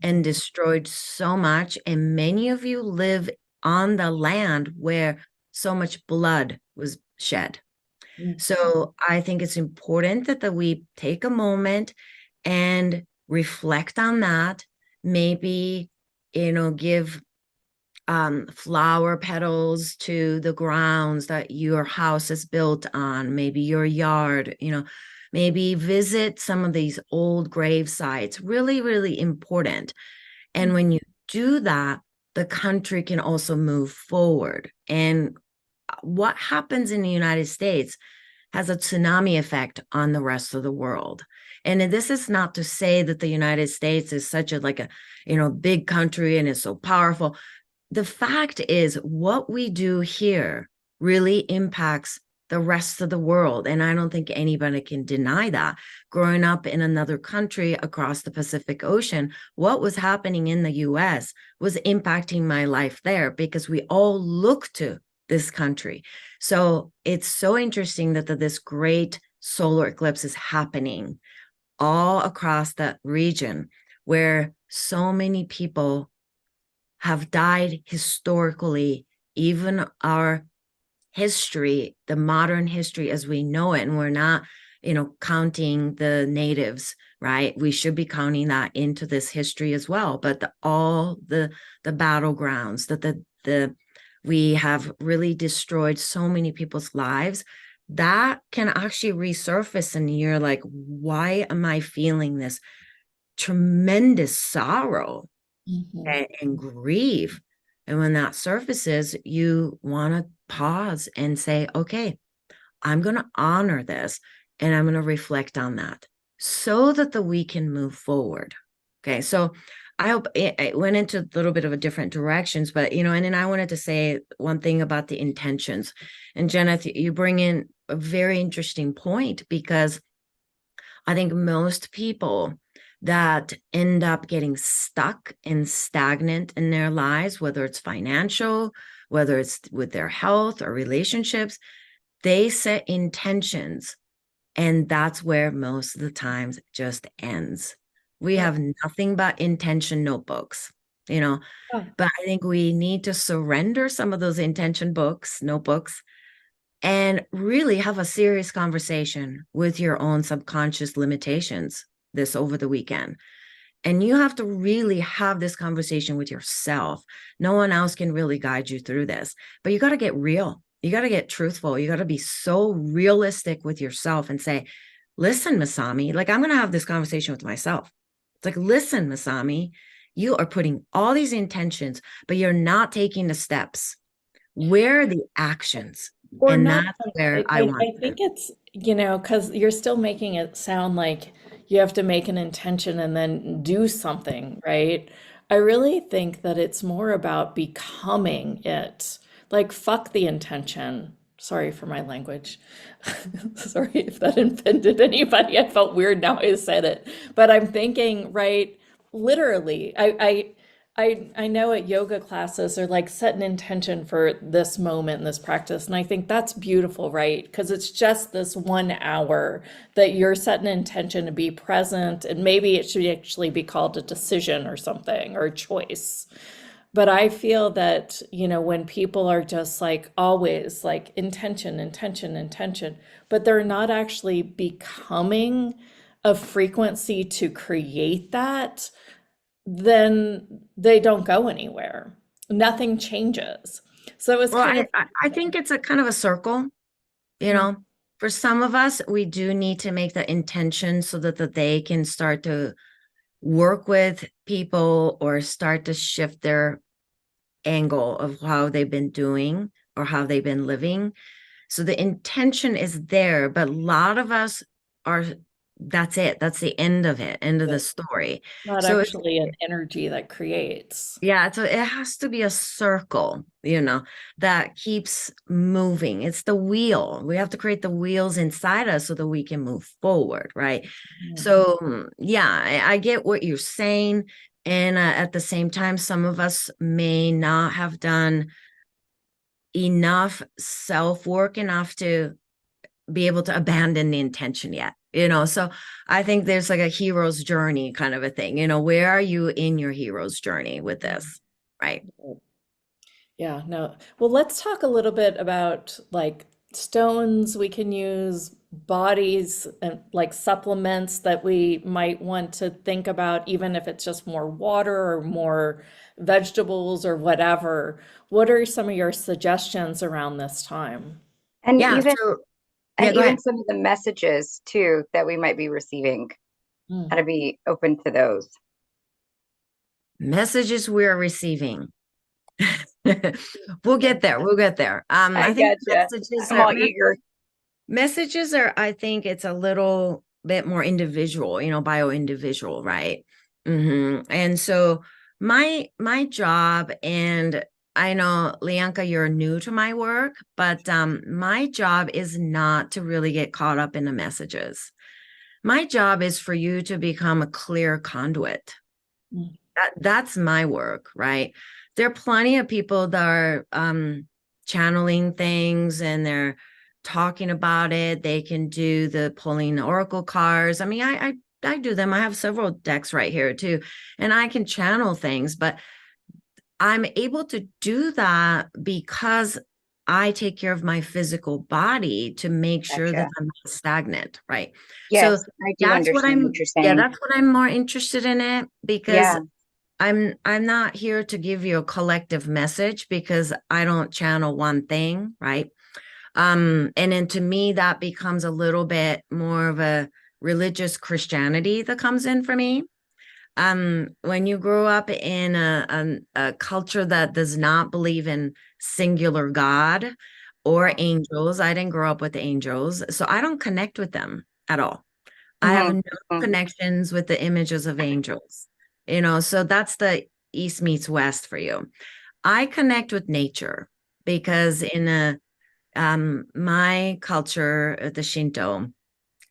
and destroyed so much. And many of you live on the land where so much blood was shed. Mm-hmm. So I think it's important that we take a moment and reflect on that. Maybe, give flower petals to the grounds that your house is built on, maybe your yard, maybe visit some of these old grave sites. Really, really important. And when you do that, the country can also move forward. And what happens in the United States has a tsunami effect on the rest of the world. And this is not to say that the United States is such a big country and is so powerful. The fact is, what we do here really impacts the rest of the world. And I don't think anybody can deny that. Growing up in another country across the Pacific Ocean, what was happening in the US was impacting my life there because we all look to this country. So it's so interesting that this great solar eclipse is happening all across that region where so many people have died historically, even our history, the modern history as we know it. And we're not, counting the natives, right? We should be counting that into this history as well. But all the battlegrounds that we have really destroyed so many people's lives, that can actually resurface and you're like, why am I feeling this tremendous sorrow? Mm-hmm. and grieve? And when that surfaces, you want to pause and say, okay, I'm going to honor this and I'm going to reflect on that so that we can move forward. Okay. So I hope it went into a little bit of a different directions, but, and then I wanted to say one thing about the intentions. And Jenna, you bring in a very interesting point, because I think most people that end up getting stuck and stagnant in their lives, whether it's financial, whether it's with their health or relationships, they set intentions. And that's where most of the times it just ends. We have nothing but intention notebooks, but I think we need to surrender some of those intention notebooks, and really have a serious conversation with your own subconscious limitations this over the weekend. And you have to really have this conversation with yourself. No one else can really guide you through this, but you got to get real. You got to get truthful. You got to be so realistic with yourself and say, listen, Masami, I'm going to have this conversation with myself. It's like, listen, Masami, you are putting all these intentions, but you're not taking the steps. Where are the actions? Or And not. that's where I want I to. think it's, because you're still making it sound like you have to make an intention and then do something, right? I really think that it's more about becoming it. Like, fuck the intention. Sorry for my language. Sorry if that offended anybody. I felt weird now I said it. But I'm thinking, right, literally, I know at yoga classes are like set an intention for this moment in this practice. And I think that's beautiful, right? Because it's just this 1 hour that you're setting an intention to be present. And maybe it should actually be called a decision or something or a choice. But I feel that, when people are just like always like intention, intention, intention, but they're not actually becoming a frequency to create that, then they don't go anywhere. Nothing changes. So it was Well, kind of, I think it's a kind of a circle, you mm, know. For some of us, we do need to make the intention so that they can start to work with people or start to shift their angle of how they've been doing or how they've been living. So the intention is there, but a lot of us are, that's it. That's the end of it, end of the story. not So it's, actually an energy that creates. yeah, so it has to be a circle, that keeps moving. It's the wheel. We have to create the wheels inside us so that we can move forward, right? Mm. So, yeah, I get what you're saying. And at the same time, some of us may not have done enough self work enough to be able to abandon the intention yet. So I think there's like a hero's journey kind of a thing. Where are you in your hero's journey with this? Right. Yeah, no. Well, let's talk a little bit about like stones we can use, bodies, and like supplements that we might want to think about, even if it's just more water or more vegetables or whatever. What are some of your suggestions around this time? And Yeah. even So, and yeah, go even ahead. some of the messages too that we might be receiving, how Mm. to be open to those. Messages we're receiving. We'll get there. We'll get there. I I think gotcha. I'm all eager. messages are, I think it's a little bit more individual, bio individual, right? And so my job, and I know Lianka, you're new to my work, but my job is not to really get caught up in the messages. My job is for you to become a clear conduit. Mm. That's my work, right? There are plenty of people that are channeling things and they're talking about it. They can do the pulling the oracle cards. I mean, I do them. I have several decks right here too, and I can channel things, but I'm able to do that because I take care of my physical body to make sure that Gotcha. I'm not stagnant, right? So Yes, I do understand what you're yeah, saying. that's what I'm more interested in it because Yeah. I'm not here to give you a collective message because I don't channel one thing, right? And then to me that becomes a little bit more of a religious Christianity that comes in for me. When you grow up in a culture that does not believe in singular God or angels, I didn't grow up with angels, so I don't connect with them at all. I have Hmm. no connections with the images of angels, so that's the East meets West for you. I connect with nature because in my culture, the Shinto,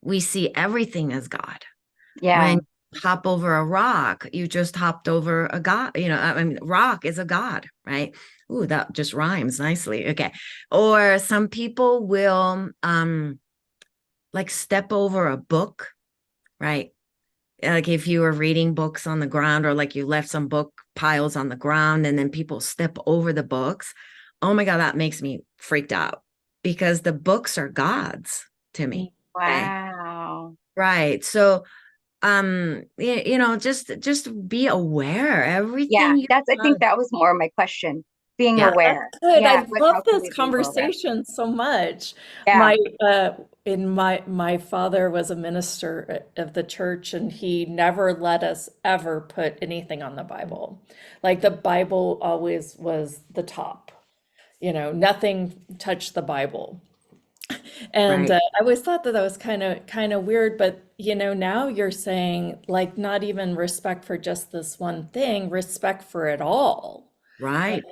we see everything as God. When Yeah. you hop over a rock, you just hopped over a god. I mean, rock is a god, right? Ooh, that just rhymes nicely. Okay. Or some people will like step over a book, right? Like if you were reading books on the ground or like you left some book piles on the ground and then people step over the books. Oh my God, that makes me freaked out because the books are gods to me. Okay. Wow. Right. So just be aware Yeah, everything you I think love. that was more of my question. being Yeah. aware. That's good. Yeah, I what love how can this we be more aware? conversation so much. Yeah. My my father was a minister of the church, and he never let us ever put anything on the Bible. Like the Bible always was the top. Nothing touched the Bible. And Right. I always thought that that was kind of weird, but now you're saying like not even respect for just this one thing, respect for it all. Right.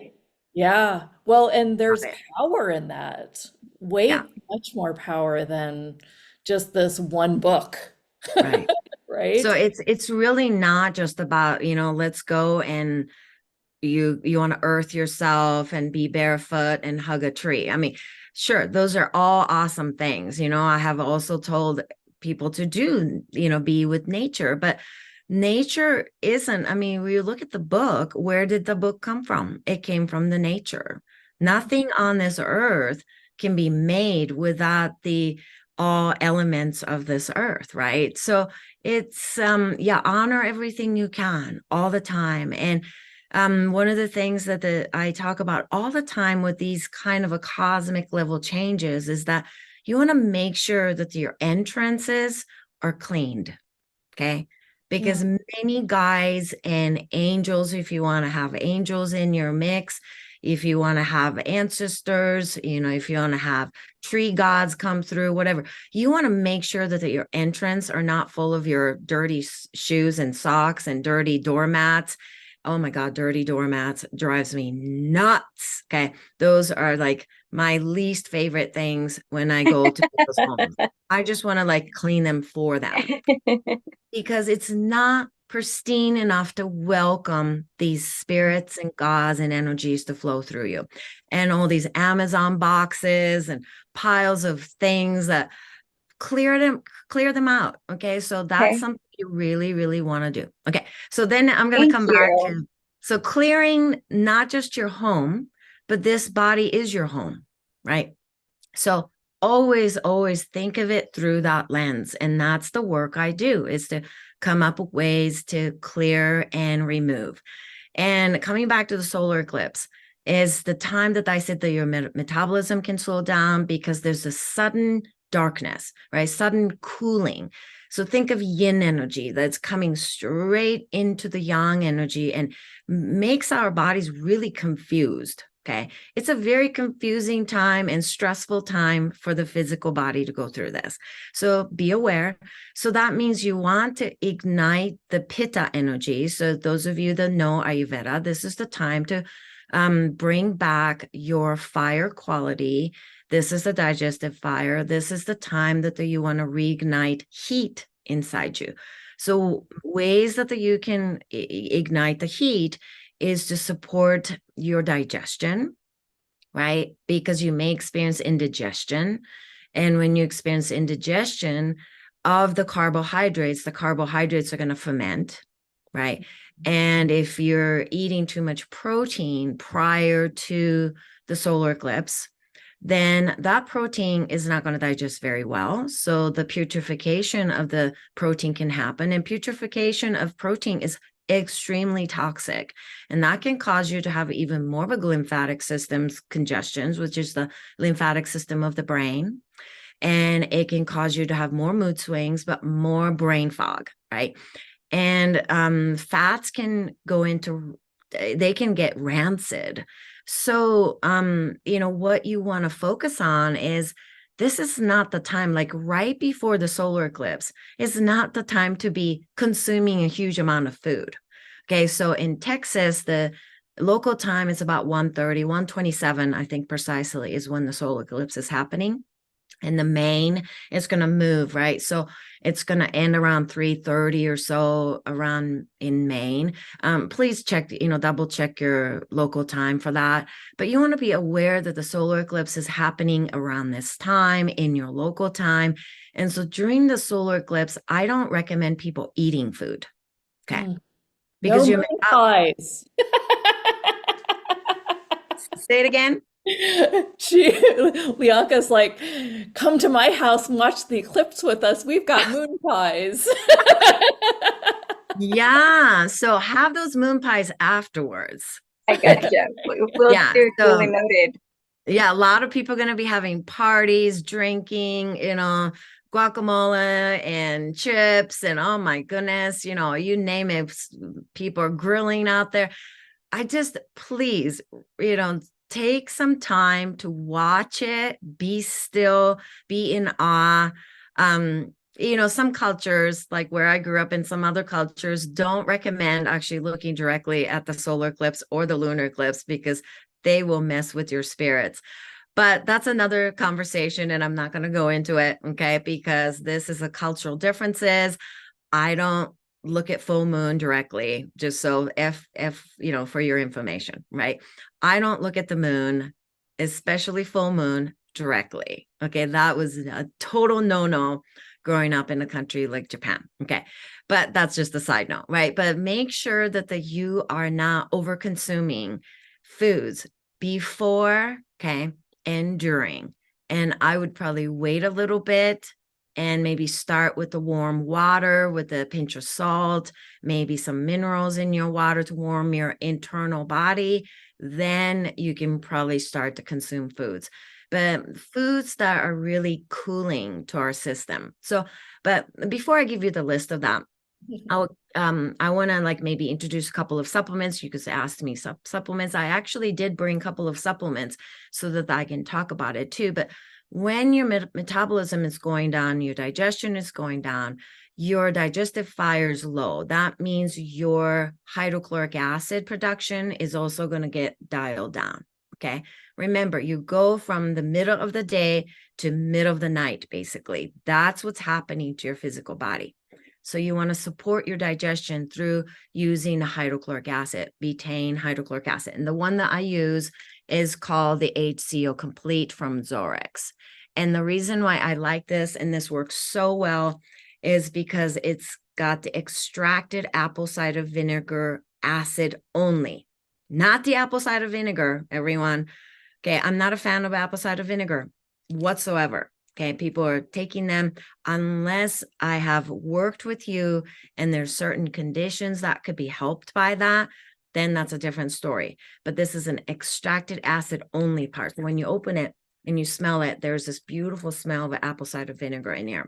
Yeah. Well, and Love there's it. power in that. Yeah. Way much more power than just this one book, Right. So right? it's really not just about, let's go and you want to earth yourself and be barefoot and hug a tree. I mean, sure, those are all awesome things. I have also told people to do, be with nature, but nature isn't, I mean, when you look at the book, where did the book come from? It came from the nature. Nothing on this earth can be made without the all elements of this earth, right? So it's yeah, honor everything you can all the time. And one of the things that I talk about all the time with these kind of a cosmic level changes is that you want to make sure that your entrances are cleaned. Okay. Because Mm. many guides and angels, if you want to have angels in your mix, if you want to have ancestors, if you want to have tree gods come through, whatever, you want to make sure that your entrance are not full of your dirty shoes and socks and dirty doormats. Oh my God, dirty doormats drives me nuts. Okay. Those are like my least favorite things when I go to people's homes. I just want to like clean them for them because it's not pristine enough to welcome these spirits and gods and energies to flow through you. And all these Amazon boxes and piles of things that clear them out. Okay. So that's Okay. something you really, really want to do. Okay. So then I'm going to Thank come back you. to, so clearing not just your home, but this body is your home, right? So always think of it through that lens. And that's the work I do, is to come up with ways to clear and remove. And coming back to the solar eclipse is the time that I said that your metabolism can slow down because there's a sudden darkness, right? Sudden cooling. So think of yin energy that's coming straight into the yang energy and makes our bodies really confused. Okay. It's a very confusing time and stressful time for the physical body to go through this. So be aware. So that means you want to ignite the pitta energy. So those of you that know Ayurveda, this is the time to bring back your fire quality. This is the digestive fire. This is the time that you want to reignite heat inside you. So ways that you can ignite the heat is to support your digestion, right? Because you may experience indigestion. And when you experience indigestion of the carbohydrates are going to ferment, right? And if you're eating too much protein prior to the solar eclipse, then that protein is not going to digest very well. So the putrefaction of the protein can happen. And putrefaction of protein is extremely toxic, and that can cause you to have even more of a lymphatic system's congestions, which is the lymphatic system of the brain, and it can cause you to have more mood swings, but more brain fog, right? And fats can go into, they can get rancid. So what you want to focus on is, this is not the time, like right before the solar eclipse, is not the time to be consuming a huge amount of food. Okay, so in Texas, the local time is about 1:30, 1:27, I think precisely, is when the solar eclipse is happening. And the Maine is going to move, right? So it's going to end around 3:30 or so around in Maine. Please check, double check your local time for that. But you want to be aware that the solar eclipse is happening around this time in your local time. And so during the solar eclipse, I don't recommend people eating food. Okay. Mm. No Because you're, moon pies. say it again. Lianca's like, come to my house and watch the eclipse with us. We've got moon pies. Yeah. So have those moon pies afterwards. I gotcha. Will Yeah. do. Duly So noted. yeah, a lot of people are going to be having parties, drinking, guacamole and chips, and oh my goodness, you name it. People are grilling out there. I just, please, take some time to watch it, be still, be in awe. Some cultures, like where I grew up, in some other cultures, don't recommend actually looking directly at the solar eclipse or the lunar eclipse because they will mess with your spirits. But that's another conversation, and I'm not going to go into it, okay? Because this is a cultural differences. I don't look at full moon directly, just so if for your information, right? I don't look at the moon, especially full moon, directly. Okay, that was a total no-no growing up in a country like Japan. Okay, but that's just a side note, right? But make sure that you are not over consuming foods before, okay, and during. And I would probably wait a little bit and maybe start with the warm water with a pinch of salt, maybe some minerals in your water to warm your internal body. Then you can probably start to consume foods, but foods that are really cooling to our system. So, but before I give you the list of that, I want to maybe introduce a couple of supplements. You could ask me supplements. I actually did bring a couple of supplements so that I can talk about it too. But when your metabolism is going down, your digestion is going down, your digestive fire is low. That means your hydrochloric acid production is also going to get dialed down. Okay. Remember, you go from the middle of the day to middle of the night, basically. That's what's happening to your physical body. So you want to support your digestion through using hydrochloric acid, betaine hydrochloric acid. And the one that I use is called the HCO Complete from Zorex. And the reason why I like this, and this works so well, is because it's got the extracted apple cider vinegar acid only, not the apple cider vinegar, everyone. Okay, I'm not a fan of apple cider vinegar whatsoever. Okay, people are taking them unless I have worked with you and there's certain conditions that could be helped by that, then that's a different story. But this is an extracted acid only part. So when you open it and you smell it, there's this beautiful smell of apple cider vinegar in here.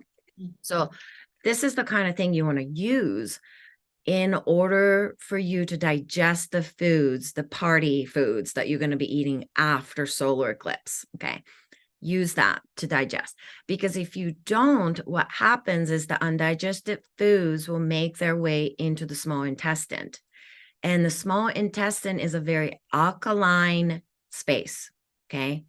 So this is the kind of thing you want to use in order for you to digest the foods, the party foods that you're going to be eating after solar eclipse. Okay. Use that to digest, because if you don't, what happens is the undigested foods will make their way into the small intestine, and the small intestine is a very alkaline space. Okay,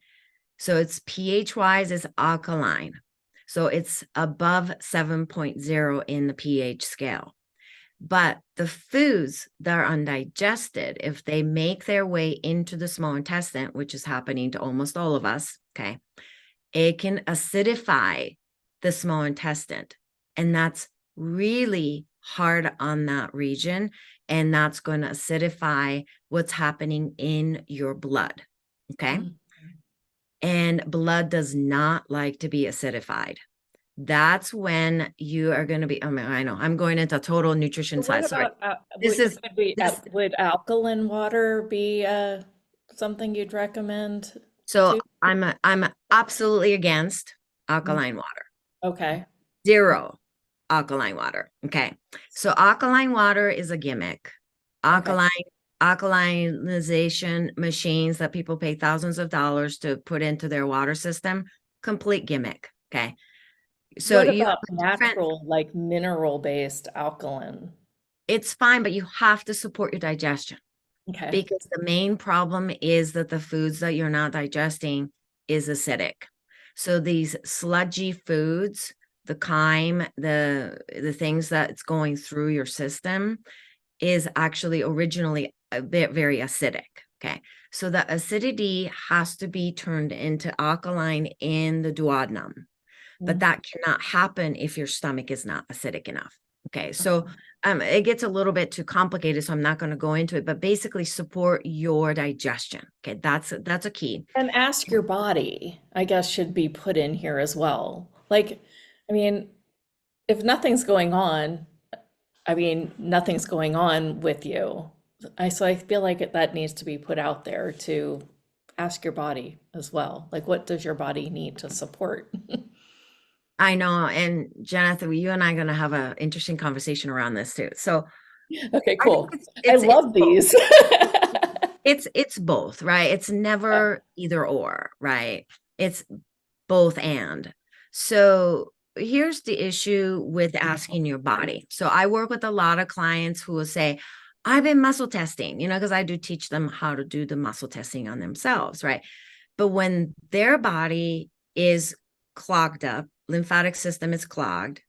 so it's pH wise is alkaline, so it's above 7.0 in the pH scale. But the foods that are undigested, if they make their way into the small intestine, which is happening to almost all of us, okay, it can acidify the small intestine. And that's really hard on that region. And that's going to acidify what's happening in your blood. Okay. Mm-hmm. And blood does not like to be acidified. That's when you are going to be, I know I'm going into total nutrition side. Sorry. Would alkaline water be something you'd recommend? So I'm absolutely against alkaline water. Okay. Zero alkaline water. Okay. So alkaline water is a gimmick. Alkalinization machines that people pay thousands of dollars to put into their water system, complete gimmick. Okay. So what about natural, like mineral-based alkaline? It's fine, but you have to support your digestion. Okay. Because the main problem is that the foods that you're not digesting is acidic. So these sludgy foods, the chyme, the things that's going through your system is actually originally a bit very acidic. Okay. So the acidity has to be turned into alkaline in the duodenum. But that cannot happen if your stomach is not acidic enough. Okay. So it gets a little bit too complicated, so I'm not going to go into it, but basically support your digestion. Okay. That's a key. And ask your body, I guess, should be put in here as well. Like, I mean, if nothing's going on, nothing's going on with you. So I feel like that needs to be put out there to ask your body as well. Like, what does your body need to support? I know. And Jonathan, you and I are going to have an interesting conversation around this too. So Okay, I think cool. I it's love both. these. It's both, right? It's never either or, right? It's both and. So here's the issue with asking your body. So I work with a lot of clients who will say, I've been muscle testing, because I do teach them how to do the muscle testing on themselves, right? But when their body is clogged up, lymphatic system is clogged,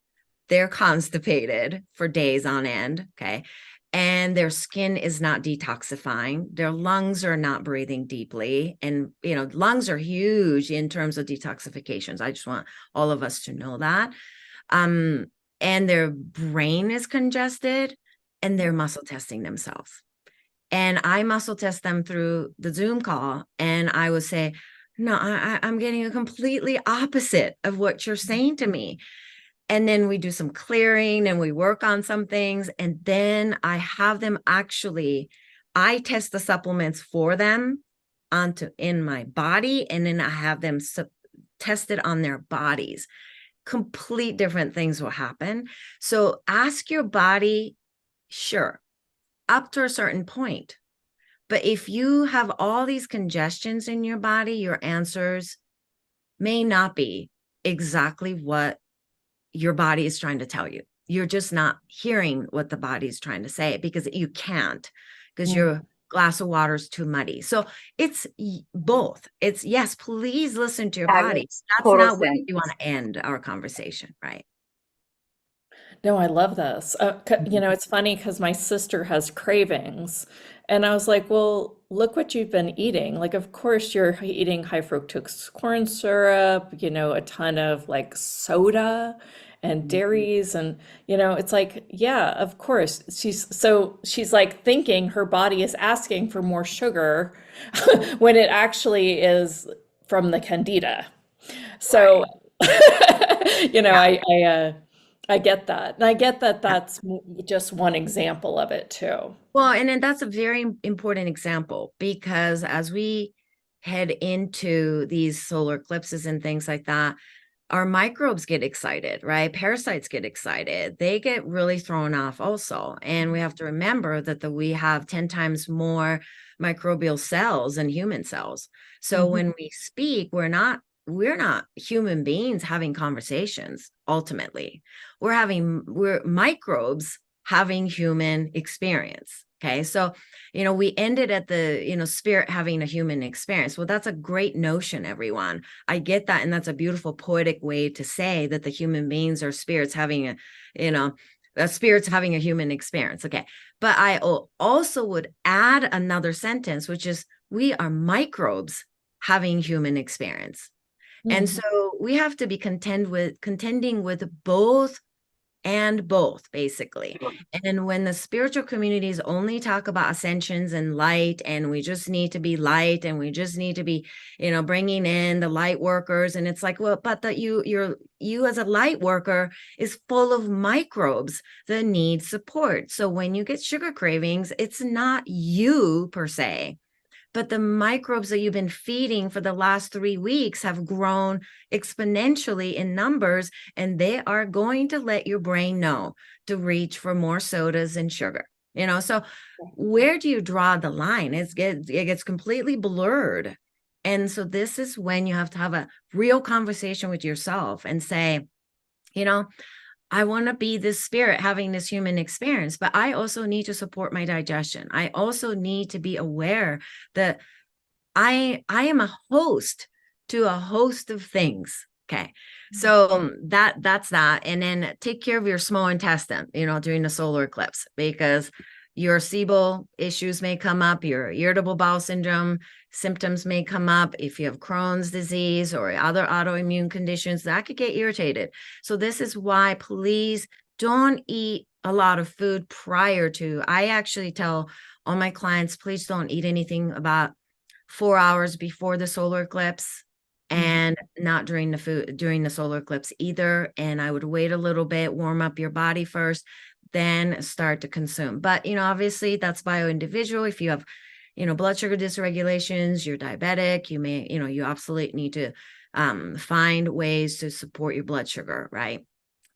they're constipated for days on end, okay? And their skin is not detoxifying. Their lungs are not breathing deeply. And, lungs are huge in terms of detoxifications. I just want all of us to know that. And their brain is congested and they're muscle testing themselves. And I muscle test them through the Zoom call. And I would say, no, I'm getting a completely opposite of what you're saying to me. And then we do some clearing and we work on some things. And then I have them I test the supplements for them in my body. And then I have them tested on their bodies. Complete different things will happen. So ask your body, sure, up to a certain point. But if you have all these congestions in your body, your answers may not be exactly what your body is trying to tell you. You're just not hearing what the body is trying to say because you can't, because your glass of water is too muddy. So it's both. It's yes, please listen to your That body. makes That's total not where sense. you want to end our conversation, right? No, I love this. It's funny because my sister has cravings. And I was like, well, look what you've been eating. Like, of course, you're eating high fructose corn syrup, a ton of like soda and dairies. And, it's like, yeah, of course. She's like thinking her body is asking for more sugar when it actually is from the candida. So, Right. Yeah. I get that. And I get that that's just one example of it too. Well, and then that's a very important example because as we head into these solar eclipses and things like that, our microbes get excited, right? Parasites get excited. They get really thrown off also. And we have to remember that we have 10 times more microbial cells than human cells. So when we speak, we're not human beings having conversations ultimately. We're microbes having human experience. Okay. So, we ended at the, spirit having a human experience. Well, that's a great notion, everyone. I get that. And that's a beautiful poetic way to say that the human beings are spirits having spirits having a human experience. Okay. But I also would add another sentence, which is we are microbes having human experience. And Mhm. so we have to be contending with both and both, basically. And when the spiritual communities only talk about ascensions and light, and we just need to be light, and we just need to be, bringing in the light workers, and it's like, well, but that you as a light worker is full of microbes that need support. So when you get sugar cravings, it's not you per se, but the microbes that you've been feeding for the last 3 weeks have grown exponentially in numbers, and they are going to let your brain know to reach for more sodas and sugar. So where do you draw the line? It gets completely blurred. And so this is when you have to have a real conversation with yourself and say, I want to be this spirit having this human experience, but I also need to support my digestion. I also need to be aware that I am a host to a host of things. Okay. So that's that. And then take care of your small intestine, during the solar eclipse, because your SIBO issues may come up, your irritable bowel syndrome symptoms may come up. If you have Crohn's disease or other autoimmune conditions, that could get irritated. So this is why please don't eat a lot of food prior to. I actually tell all my clients, please don't eat anything about 4 hours before the solar eclipse, and not during the solar eclipse either. And I would wait a little bit, warm up your body first, then start to consume. But, obviously that's bio-individual. If you have, blood sugar dysregulations, you're diabetic, you may, you absolutely need to find ways to support your blood sugar, right?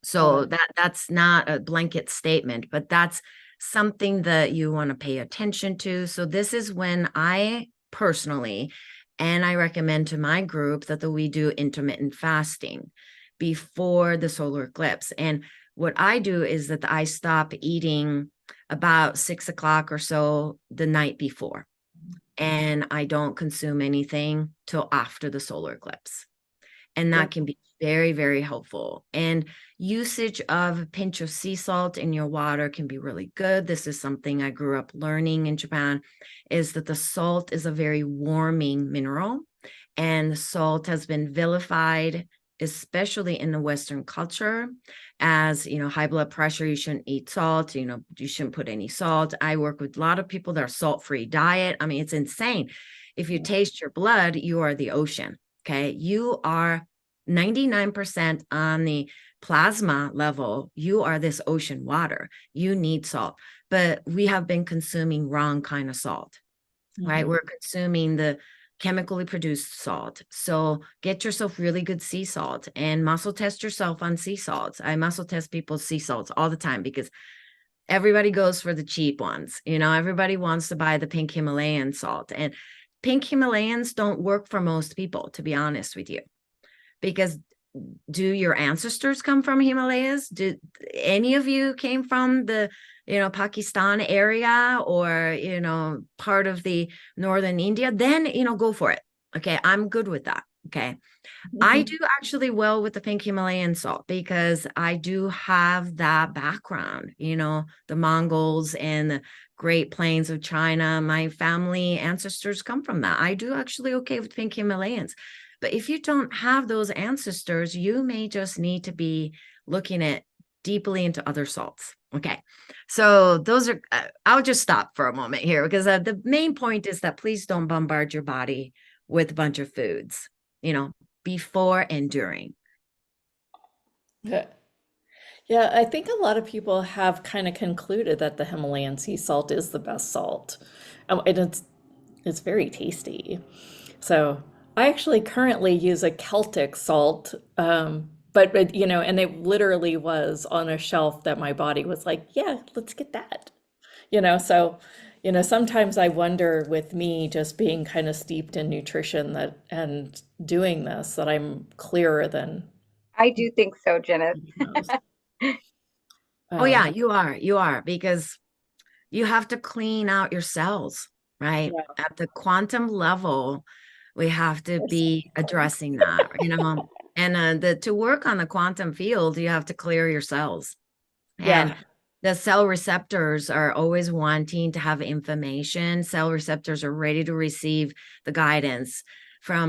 So that's not a blanket statement, but that's something that you want to pay attention to. So this is when I personally, and I recommend to my group that we do intermittent fasting before the solar eclipse. And what I do is that I stop eating about 6 o'clock or so the night before, and I don't consume anything till after the solar eclipse. And that can be very, very helpful. And usage of a pinch of sea salt in your water can be really good. This is something I grew up learning in Japan, is that the salt is a very warming mineral, and the salt has been vilified, especially in the Western culture, as, high blood pressure, you shouldn't eat salt, you shouldn't put any salt. I work with a lot of people that are salt-free diet. I mean, it's insane. If you taste your blood, you are the ocean. Okay. You are 99% on the plasma level. You are this ocean water. You need salt, but we have been consuming wrong kind of salt, right? We're consuming the chemically produced salt. So get yourself really good sea salt and muscle test yourself on sea salts. I muscle test people's sea salts all the time because everybody goes for the cheap ones. Everybody wants to buy the pink Himalayan salt, and pink Himalayans don't work for most people, to be honest with you, because do your ancestors come from Himalayas? Did any of you came from the, Pakistan area or, part of the northern India? Then, go for it. Okay. I'm good with that. Okay. I do actually well with the pink Himalayan salt because I do have that background, the Mongols and the Great Plains of China. My family ancestors come from that. I do actually okay with pink Himalayans. But if you don't have those ancestors, you may just need to be looking at deeply into other salts. Okay. So those are, I'll just stop for a moment here because the main point is that please don't bombard your body with a bunch of foods, before and during. Yeah. Yeah, I think a lot of people have kind of concluded that the Himalayan sea salt is the best salt. And it's very tasty. So I actually currently use a Celtic salt, but and it literally was on a shelf that my body was like, yeah, let's get that. So sometimes I wonder with me just being kind of steeped in nutrition that and doing this that I'm clearer than I do think so, Jenna. most. Oh yeah, you are, because you have to clean out your cells, right? Yeah. At the quantum level, we have to be addressing that, and to work on the quantum field, you have to clear your cells. And Yeah. the cell receptors are always wanting to have information. Cell receptors are ready to receive the guidance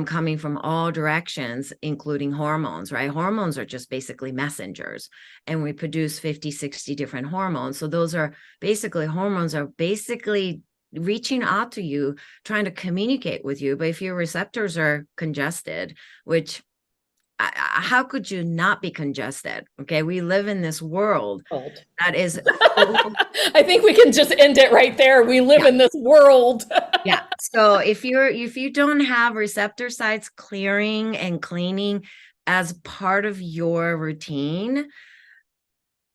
coming from all directions, including hormones, right? Hormones are just basically messengers, and we produce 50, 60 different hormones. So those are hormones are basically reaching out to you, trying to communicate with you. But if your receptors are congested, which how could you not be congested? Okay. We live in this world that is. I think we can just end it right there. We live in this world. Yeah. So if you don't have receptor sites clearing and cleaning as part of your routine,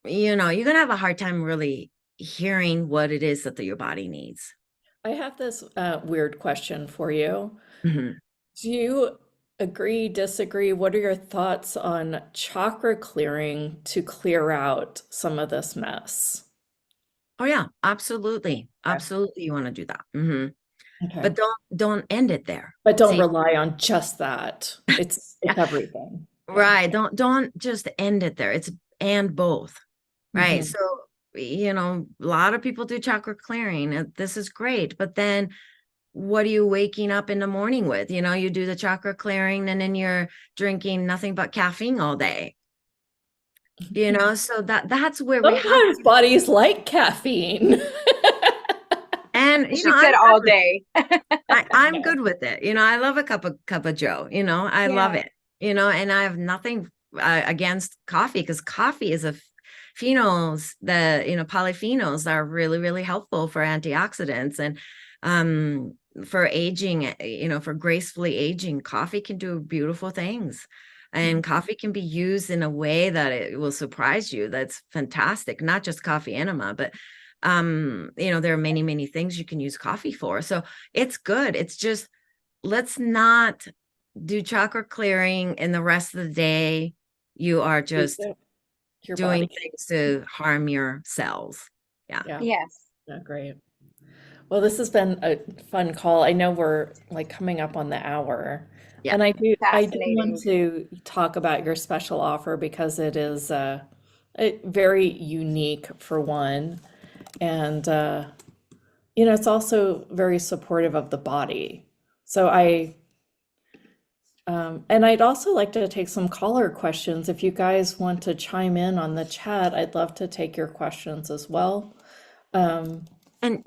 you're going to have a hard time really hearing what it is that your body needs. I have this weird question for you. Mm-hmm. Do you agree, disagree? What are your thoughts on chakra clearing to clear out some of this mess? Oh yeah, absolutely. Absolutely. You want to do that. Mm-hmm. Okay. But don't end it there. But don't rely on just that. It's Yeah. everything. Right. Don't just end it there. It's and both. Right. Mhm. So, a lot of people do chakra clearing, and this is great. But then what are you waking up in the morning with? You do the chakra clearing and then you're drinking nothing but caffeine all day. So that's where Sometimes bodies like caffeine. And She said all day. I'm good with it. I love a cup of Joe. I love it. And I have nothing against coffee, because coffee is a phenols, polyphenols are really, really helpful for antioxidants and for aging, for gracefully aging. Coffee can do beautiful things. And coffee can be used in a way that it will surprise you. That's fantastic. Not just coffee enema, but there are many, many things you can use coffee for. So it's good. It's just, let's not do chakra clearing and the rest of the day you are just your doing body. things to harm your cells. Yeah. Yes. Yeah, great. Well, this has been a fun call. I know we're like coming up on the hour. Yeah. And I do Fascinating. want to talk about your special offer because it is very unique for one. And it's also very supportive of the body. So and I'd also like to take some caller questions. If you guys want to chime in on the chat, I'd love to take your questions as well. And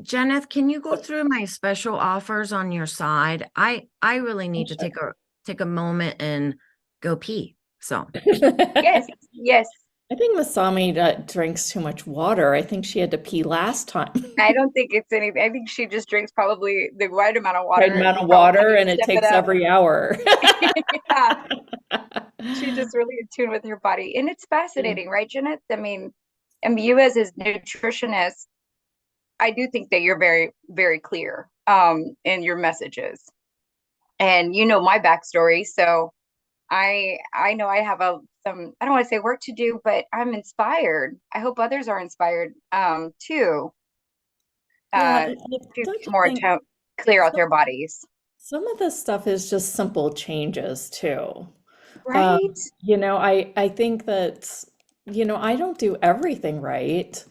Jeneth, can you go through my special offers on your side? I really need to take a moment and go pee. So Yes. Yes. I think Masami drinks too much water. I think she had to pee last time. I don't think it's anything. I think she just drinks probably the right amount of Right water. amount of Probably water, and it step takes up. every hour. Yeah. She's just really in tune with her body. And it's fascinating, right, Jeanette? I mean, you as a nutritionist, I do think that you're very, very clear in your messages. And you know my backstory. So I know I have some, I don't want to say work to do, but I'm inspired. I hope others are inspired too. Yeah, To don't you more think clear out their bodies. some of this stuff is just simple changes too? Right? I think that, I don't do everything right.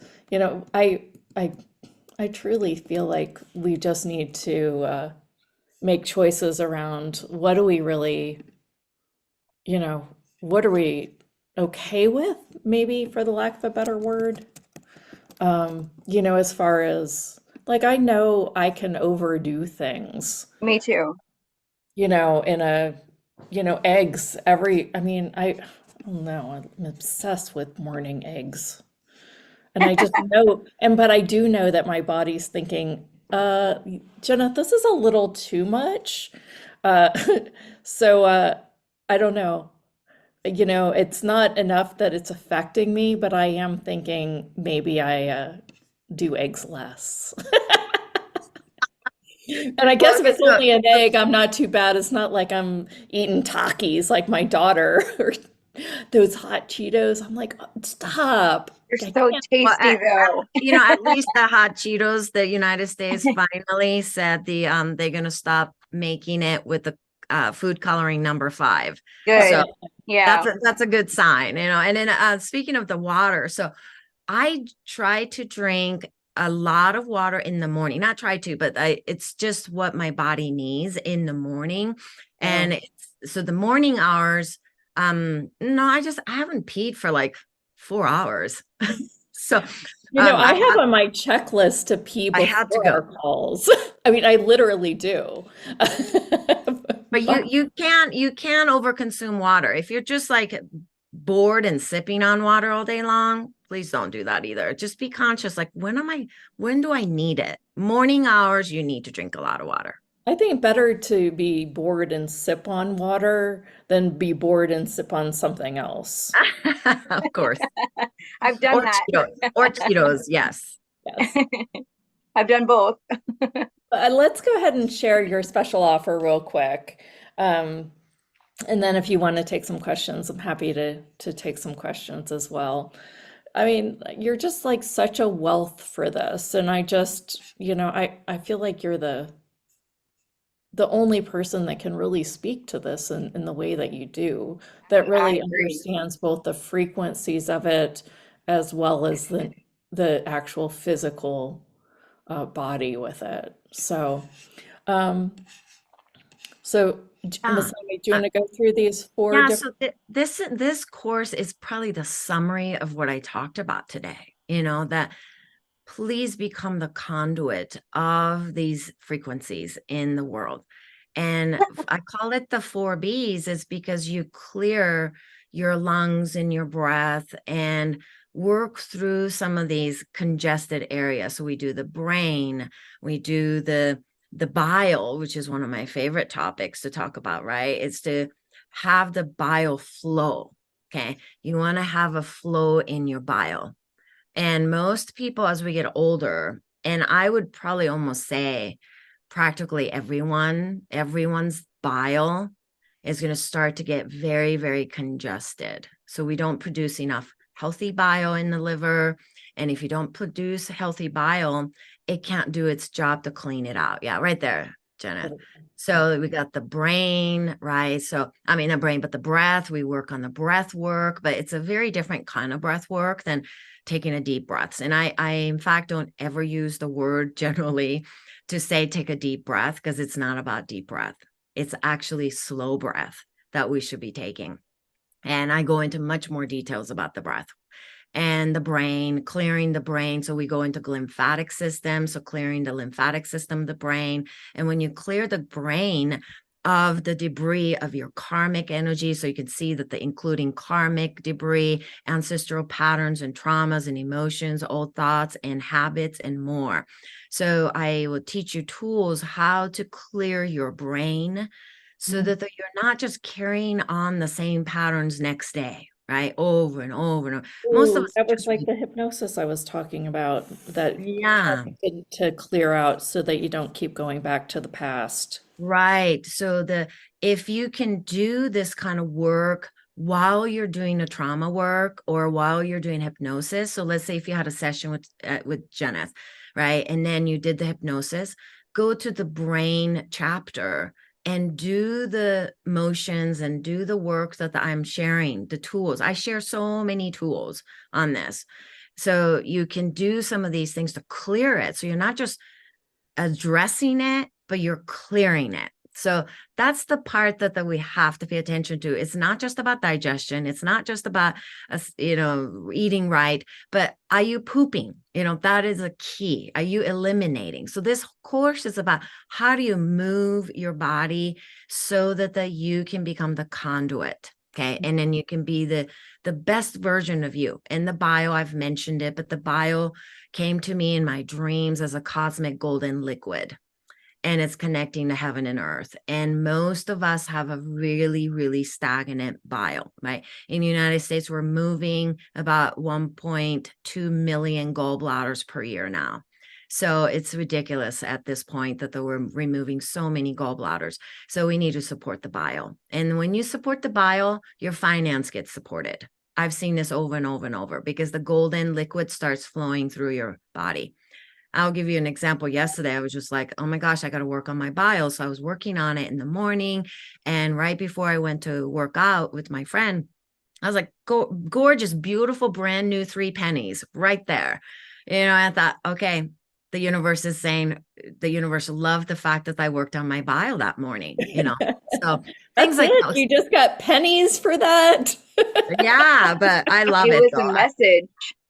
I truly feel like we just need to make choices around what do we really, what are we okay with, maybe for the lack of a better word. As far as like I know I can overdo things, Me too. in a, eggs I mean, I don't know, I'm obsessed with morning eggs. And I just know, but I do know that my body's thinking, Jenna, this is a little too much. Uh, so I don't know. It's not enough that it's affecting me, but I am thinking maybe I do eggs less. And I guess if it's only an egg, I'm not too bad. It's not like I'm eating Takis like my daughter or those hot Cheetos. I'm like, "Oh, stop. They're I so can't." tasty though. at least the hot Cheetos, the United States finally said they're gonna stop making it with the food coloring number 5. Good. So Yeah. that's a good sign, And then speaking of the water, so I try to drink a lot of water in the morning. Not try to, but it's just what my body needs in the morning. And so the morning hours, no, I haven't peed for like 4 hours. So I have on my checklist to pee I had to before go. our calls. I mean, I literally do. But you can't overconsume water. If you're just like bored and sipping on water all day long, please don't do that either. Just be conscious, like when do I need it? Morning hours, you need to drink a lot of water. I think better to be bored and sip on water than be bored and sip on something else. Of course. I've done that. Or Cheetos, yes. Yes. I've done both. Let's go ahead and share your special offer real quick. And then if you want to take some questions, I'm happy to take some questions as well. I mean, you're just like such a wealth for this. And I just, I feel like you're the only person that can really speak to this in the way that you do, that really understands both the frequencies of it as well as the actual physical body with it. So, Masami, do you want to go through these 4 Yeah, different? so this course is probably the summary of what I talked about today. That please become the conduit of these frequencies in the world. And I call it the 4 Bs is because you clear your lungs and your breath and work through some of these congested areas. So we do the brain, we do the bile, which is one of my favorite topics to talk about, right? It's to have the bile flow. Okay. You want to have a flow in your bile. And most people, as we get older, and I would probably almost say practically everyone's bile is going to start to get very, very congested. So we don't produce enough healthy bile in the liver. And if you don't produce healthy bile, it can't do its job to clean it out. Yeah, right there, Jenna. So we got the brain, right? So, I mean, the brain, but the breath, we work on the breath work, but it's a very different kind of breath work than taking a deep breaths. And I in fact, don't ever use the word generally to say, take a deep breath, because it's not about deep breath. It's actually slow breath that we should be taking. And I go into much more details about the breath and the brain, clearing the brain. So we go into lymphatic system. So clearing the lymphatic system, the brain. And when you clear the brain of the debris of your karmic energy, so you can see that including karmic debris, ancestral patterns and traumas and emotions, old thoughts and habits and more. So I will teach you tools how to clear your brain so that you're not just carrying on the same patterns next day, right? Over and over and over. Most of Ooh, us that was just, like the hypnosis I was talking about that yeah, to clear out so that you don't keep going back to the past. right. So if you can do this kind of work while you're doing the trauma work or while you're doing hypnosis. So let's say if you had a session with Jeneth, right? And then you did the hypnosis, go to the brain chapter and do the motions and do the work that I'm sharing, the tools. I share so many tools on this. So you can do some of these things to clear it. So you're not just addressing it, but you're clearing it. So that's the part that we have to pay attention to. It's not just about digestion. It's not just about eating right, but are you pooping? That is a key. Are you eliminating? So this course is about how do you move your body so that you can become the conduit. Okay. And then you can be the best version of you. And the bio, I've mentioned it, but the bio came to me in my dreams as a cosmic golden liquid. And it's connecting to heaven and earth. And most of us have a really, really stagnant bile, right? In the United States, we're moving about 1.2 million gallbladders per year now. So it's ridiculous at this point that we're removing so many gallbladders. So we need to support the bile. And when you support the bile, your finance gets supported. I've seen this over and over and over because the golden liquid starts flowing through your body. I'll give you an example. Yesterday, I was just like, oh my gosh, I got to work on my bile. So I was working on it in the morning. And right before I went to work out with my friend, I was like, gorgeous, beautiful, brand new 3 pennies right there. I thought, okay, the universe is saying, the universe loved the fact that I worked on my bile that morning, So That's things like it. those. You just got pennies for that. Yeah, but I love It it was a though. message.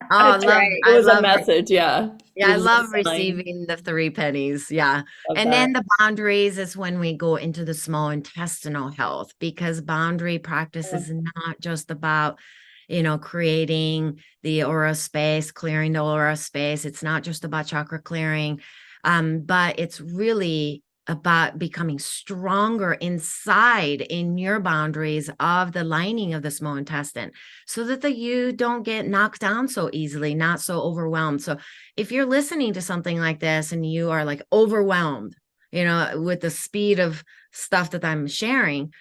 Oh, That's right. It I was a love message, yeah. It Yeah, I was a love sign receiving the 3 pennies. Yeah. of And that. then the boundaries is when we go into the small intestinal health, because boundary practice is not just about, creating the aura space, clearing the aura space. It's not just about chakra clearing, but it's really about becoming stronger inside in your boundaries of the lining of the small intestine so that you don't get knocked down so easily, not so overwhelmed. So if you're listening to something like this and you are like overwhelmed, with the speed of stuff that I'm sharing,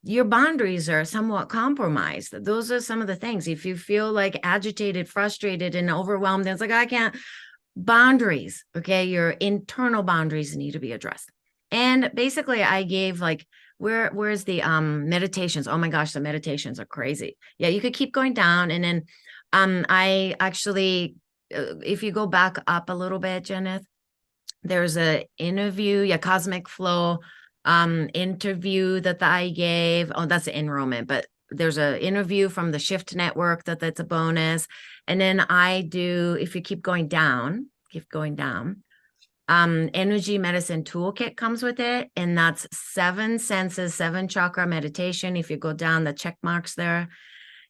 your boundaries are somewhat compromised. Those are some of the things. If you feel like agitated, frustrated, and overwhelmed, it's like, I can't. Boundaries, okay? Your internal boundaries need to be addressed. And basically I gave like, where's the meditations? Oh my gosh, the meditations are crazy. Yeah, you could keep going down. And then I actually, if you go back up a little bit, Jeneth, there's a interview, Cosmic Flow interview that I gave. Oh, that's an enrollment, but there's an interview from the Shift Network that's a bonus. And then I do, if you keep going down, energy medicine toolkit comes with it. And that's 7 senses, 7 chakra meditation. If you go down the check marks there,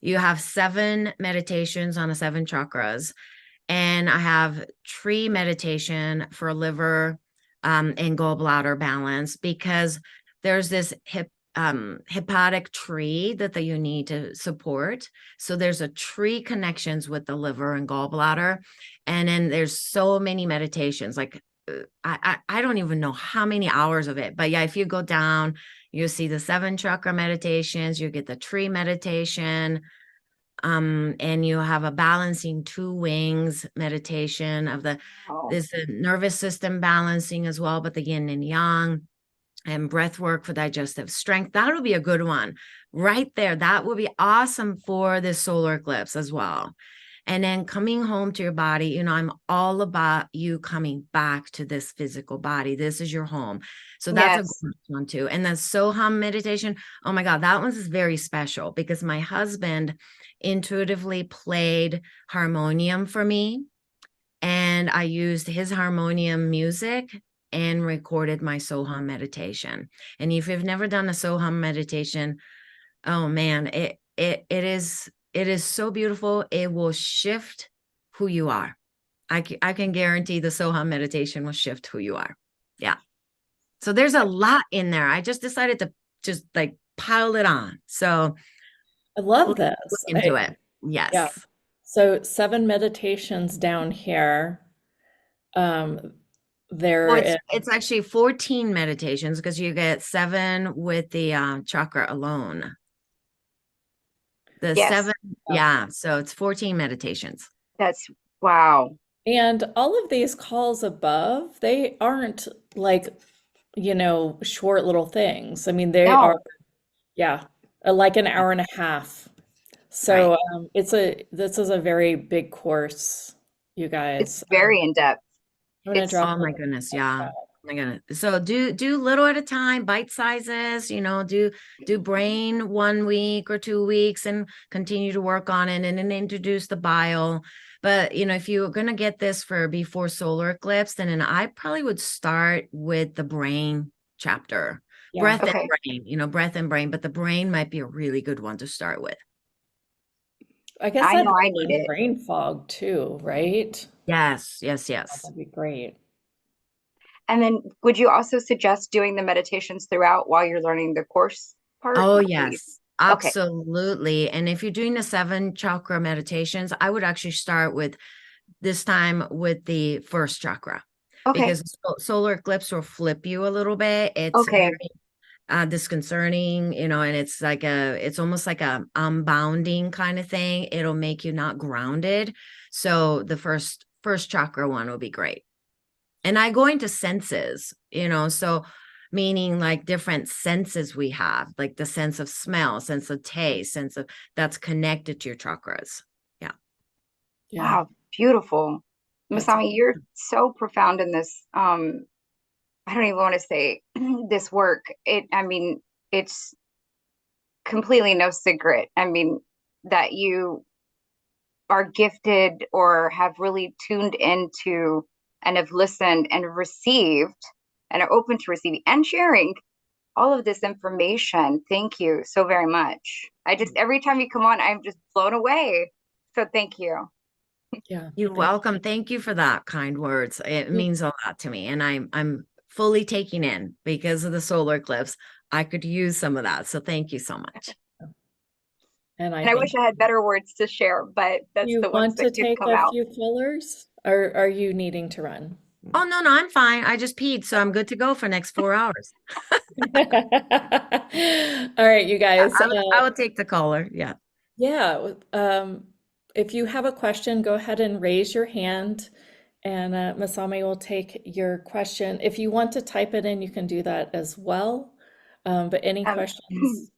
You have 7 meditations on the 7 chakras, and I have tree meditation for liver and gallbladder balance, because there's this hepatic tree that you need to support. So there's a tree connections with the liver and gallbladder. And then there's so many meditations, like I don't even know how many hours of it, but yeah, if you go down, you'll see the 7 chakra meditations, you get the tree meditation, and you have a balancing 2 wings meditation of there's the nervous system balancing as well, but the yin and yang, and breath work for digestive strength. That'll be a good one right there. That will be awesome for this solar eclipse as well. And then coming home to your body, you know, I'm all about you coming back to this physical body. This is your home. So that's a good one too. And the Soham meditation, oh my God, that one's is very special because my husband intuitively played harmonium for me. And I used his harmonium music and recorded my Soham meditation. And if you've never done a Soham meditation, oh man, it is so beautiful. It will shift who you are. I can guarantee the Soham meditation will shift who you are. Yeah. So there's a lot in there. I just decided to just like pile it on. So I love look this. into it. Yes. Yeah. So 7 meditations down here. It's actually 14 meditations because you get 7 with the chakra alone. The 7, yeah. So it's 14 meditations. That's wow. And all of these calls above, they aren't like, short little things. I mean, they are, like an hour and a half. So this is a very big course, you guys. It's very in depth. Oh my goodness, yeah. Oh my goodness. So do little at a time, bite sizes, do brain 1 week or 2 weeks and continue to work on it, and then introduce the bile. But if you're gonna get this for before solar eclipse, then I probably would start with the brain chapter. Breath and brain, breath and brain, but the brain might be a really good one to start with. I guess I know I need it. Brain fog too, right? Yes. That'd be great. And then would you also suggest doing the meditations throughout while you're learning the course part? Oh, yes, absolutely. And if you're doing the 7 chakra meditations, I would actually start with this time with the first chakra. Because solar eclipse will flip you a little bit. It's very disconcerting, and it's like it's almost like a unbounding kind of thing. It'll make you not grounded. So the first chakra one will be great. And I go into senses, so meaning like different senses we have, like the sense of smell, sense of taste, sense of that's connected to your chakras. Yeah. Wow, beautiful. Masami, you're so profound in this. I don't even want to say this work. It's completely no secret. That you are gifted or have really tuned into and have listened and received and are open to receiving and sharing all of this information. Thank you so very much. Every time you come on, I'm just blown away. So thank you. Yeah. You're welcome. Thank you for that kind words. It means a lot to me. And I'm fully taking in because of the solar eclipse. I could use some of that. So thank you so much. And I wish I had better words to share, but that's the ones that could come out. You want to take a few callers, or are you needing to run? Oh, no, I'm fine. I just peed, so I'm good to go for next 4 hours. All right, you guys. I will take the caller. Yeah. Yeah. If you have a question, go ahead and raise your hand, and Masami will take your question. If you want to type it in, you can do that as well. But any questions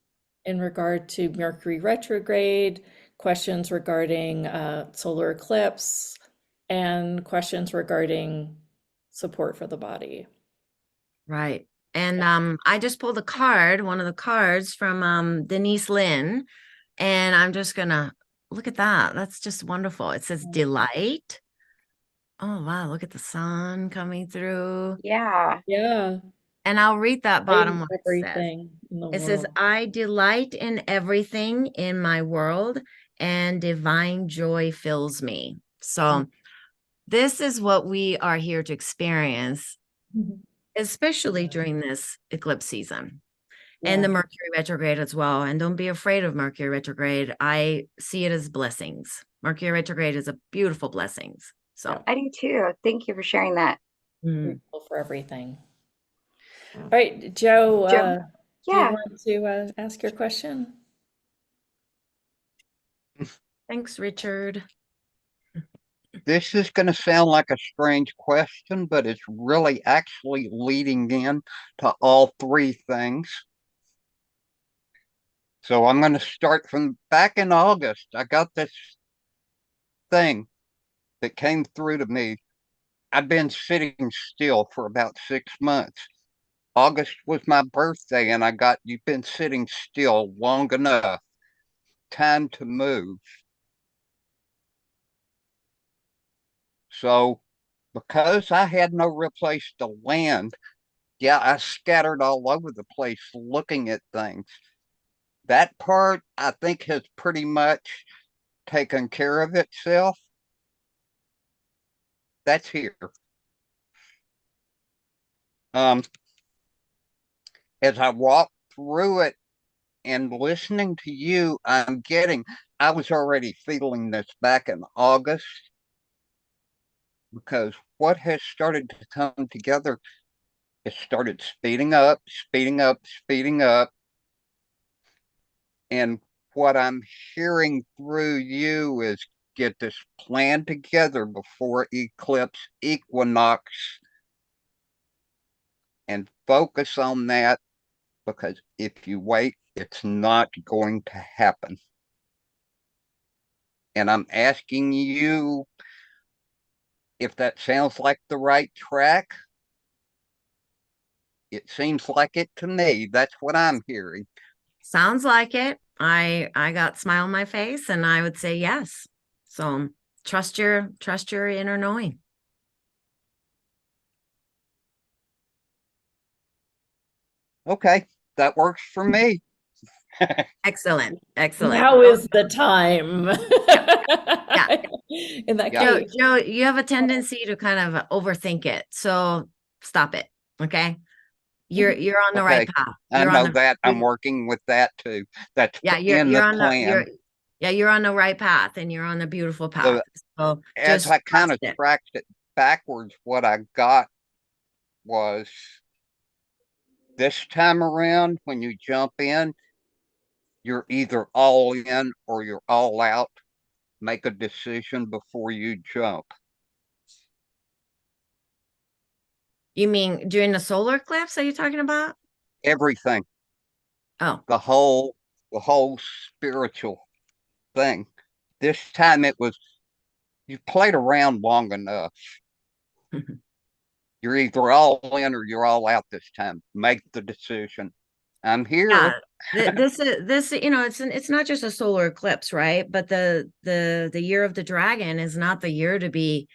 in regard to Mercury retrograde, questions regarding solar eclipse, and questions regarding support for the body. Right. And I just pulled one of the cards from Denise Lynn, and I'm just gonna look at that. That's just wonderful. It says delight. Oh wow, look at the sun coming through. Yeah. Yeah. And I'll read that bottom one. Everything in the It says, world. I delight in everything in my world, and divine joy fills me. So this is what we are here to experience, Mhm. especially during this eclipse season. And the Yeah. Mercury retrograde as well. And don't be afraid of Mercury retrograde. I see it as blessings. Mercury retrograde is a beautiful blessings. So, I do too. Thank you for sharing that. Grateful for everything. All right, Joe, Joe? do you Yeah. want to ask your question? thanks, Richard. This is going to sound like a strange question, but it's really actually leading in to all three things. So I'm going to start from back in August. I got this thing that came through to me. I've been sitting still for about 6 months. August was my birthday, and I got, you've been sitting still long enough. Time to move. So, because I had no real place to land, yeah, I scattered all over the place looking at things. That part, I think, has pretty much taken care of itself. That's here. Um, as I walk through it and listening to you, I was already feeling this back in August because what has started to come together, it started speeding up, speeding up, speeding up. And what I'm hearing through you is get this plan together before eclipse, equinox, and focus on that because if you wait, it's not going to happen. And I'm asking you if that sounds like the right track. It seems like it to me. That's what I'm hearing. Sounds like it. I got smile on my face, and I would say yes. So trust your inner knowing. Okay, that works for me. Excellent. Excellent. Now is the time. Yeah. In that Yeah. case. Joe, you have a tendency to kind of overthink it. So stop it. Okay. You're on the right Okay. path. I You're on know the that. I'm working with that too. That's yeah, in you're the on plan. you're on the right path, and you're on a beautiful path. So So as just I kind trust of it. tracked it backwards, what I got was this time around, when you jump in, you're either all in or you're all out. Make a decision before you jump. You mean during the solar eclipse, are you talking about? Everything, Oh. the whole spiritual thing. This time it was, you played around long enough. You're either all in or you're all out this time. Make the decision. I'm Yeah, here. this it's not just a solar eclipse, right? But the year of the dragon is not the year to be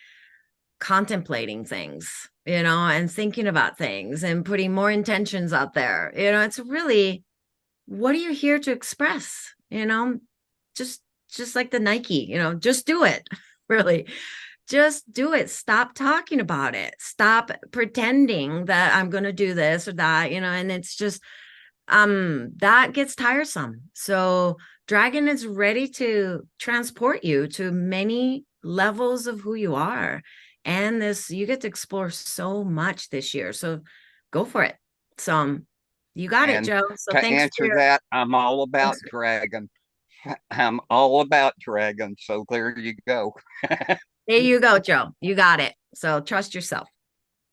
contemplating things, and thinking about things and putting more intentions out there. It's really, what are you here to express? Just just like the Nike, just do it. Really. Just do it. Stop talking about it. Stop pretending that I'm going to do this or that, and it's just that gets tiresome. So dragon is ready to transport you to many levels of who you are, and this, you get to explore so much this year, so go for it. So you got it, And Joe. So to thanks for answer your that, I'm all about thanks. dragon. I'm all about dragon. So there you go. There you go, Joe. You got it. So trust yourself.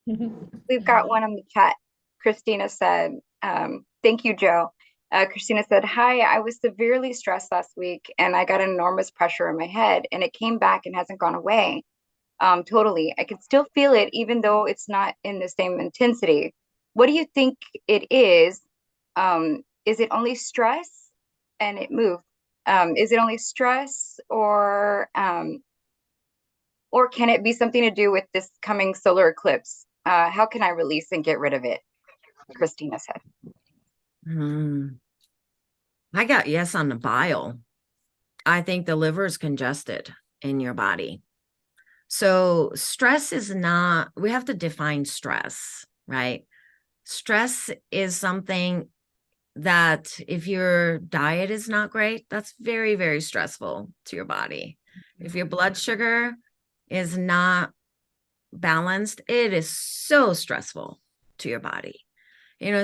We've got one in the chat. Christina said, thank you, Joe. Christina said, hi, I was severely stressed last week and I got enormous pressure in my head and it came back and hasn't gone away. Totally. I can still feel it even though it's not in the same intensity. What do you think it is? Is it only stress? And it moved. Is it only stress or can it be something to do with this coming solar eclipse? How can I release and get rid of it? Christina said. I got yes on the bile. I think the liver is congested in your body. So stress is not, we have to define stress, right? Stress is something that if your diet is not great, that's very, very stressful to your body. If your blood sugar is not balanced, it is so stressful to your body.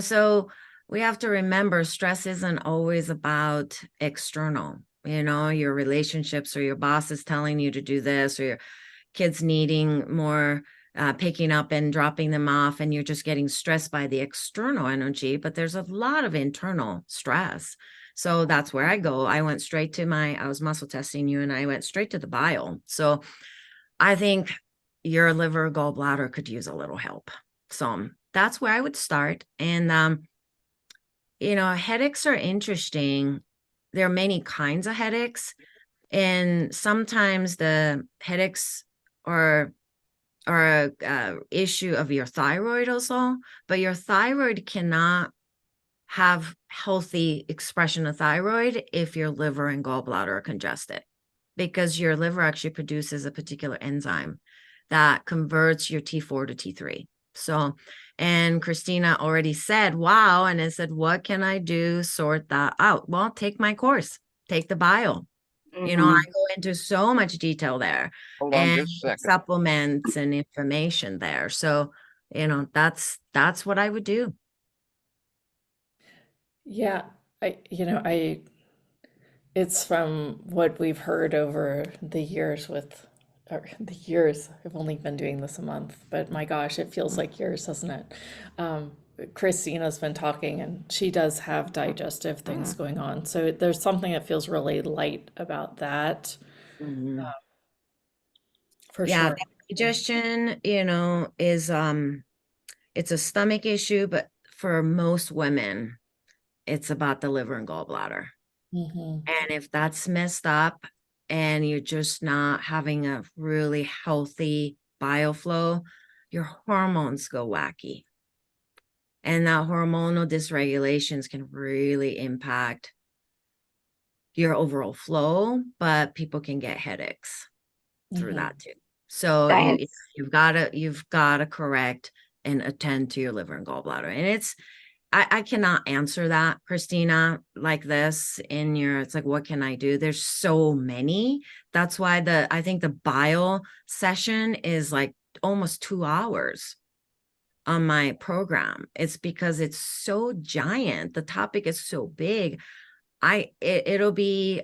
So we have to remember stress isn't always about external, your relationships or your boss is telling you to do this, or your kids needing more picking up and dropping them off, and you're just getting stressed by the external energy, but there's a lot of internal stress. So that's where I go. I went straight to I was muscle testing you, and I went straight to the bile. So I think your liver, gallbladder could use a little help. So that's where I would start. And, headaches are interesting. There are many kinds of headaches. And sometimes the headaches are a issue of your thyroid also, but your thyroid cannot have healthy expression of thyroid if your liver and gallbladder are congested, because your liver actually produces a particular enzyme that converts your T4 to T3. So, and Christina already said, wow. And I said, what can I do? Sort that out. Well, take my course, take the bile. I go into so much detail there. Hold on and just a second. supplements and information there. So, that's what I would do. Yeah, it's from what we've heard over the years I've only been doing this a month, but my gosh, it feels like years, doesn't it? Christina's been talking, and she does have digestive things going on. So there's something that feels really light about that. For sure. Digestion, is it's a stomach issue, but for most women, it's about the liver and gallbladder. And if that's messed up and you're just not having a really healthy bile flow, your hormones go wacky. And that hormonal dysregulations can really impact your overall flow, but people can get headaches through that too. So you've got to correct and attend to your liver and gallbladder. And I cannot answer that, Christina, like this it's like, what can I do? There's so many. That's why I think the bile session is like almost 2 hours on my program. It's because it's so giant. The topic is so big. It'll be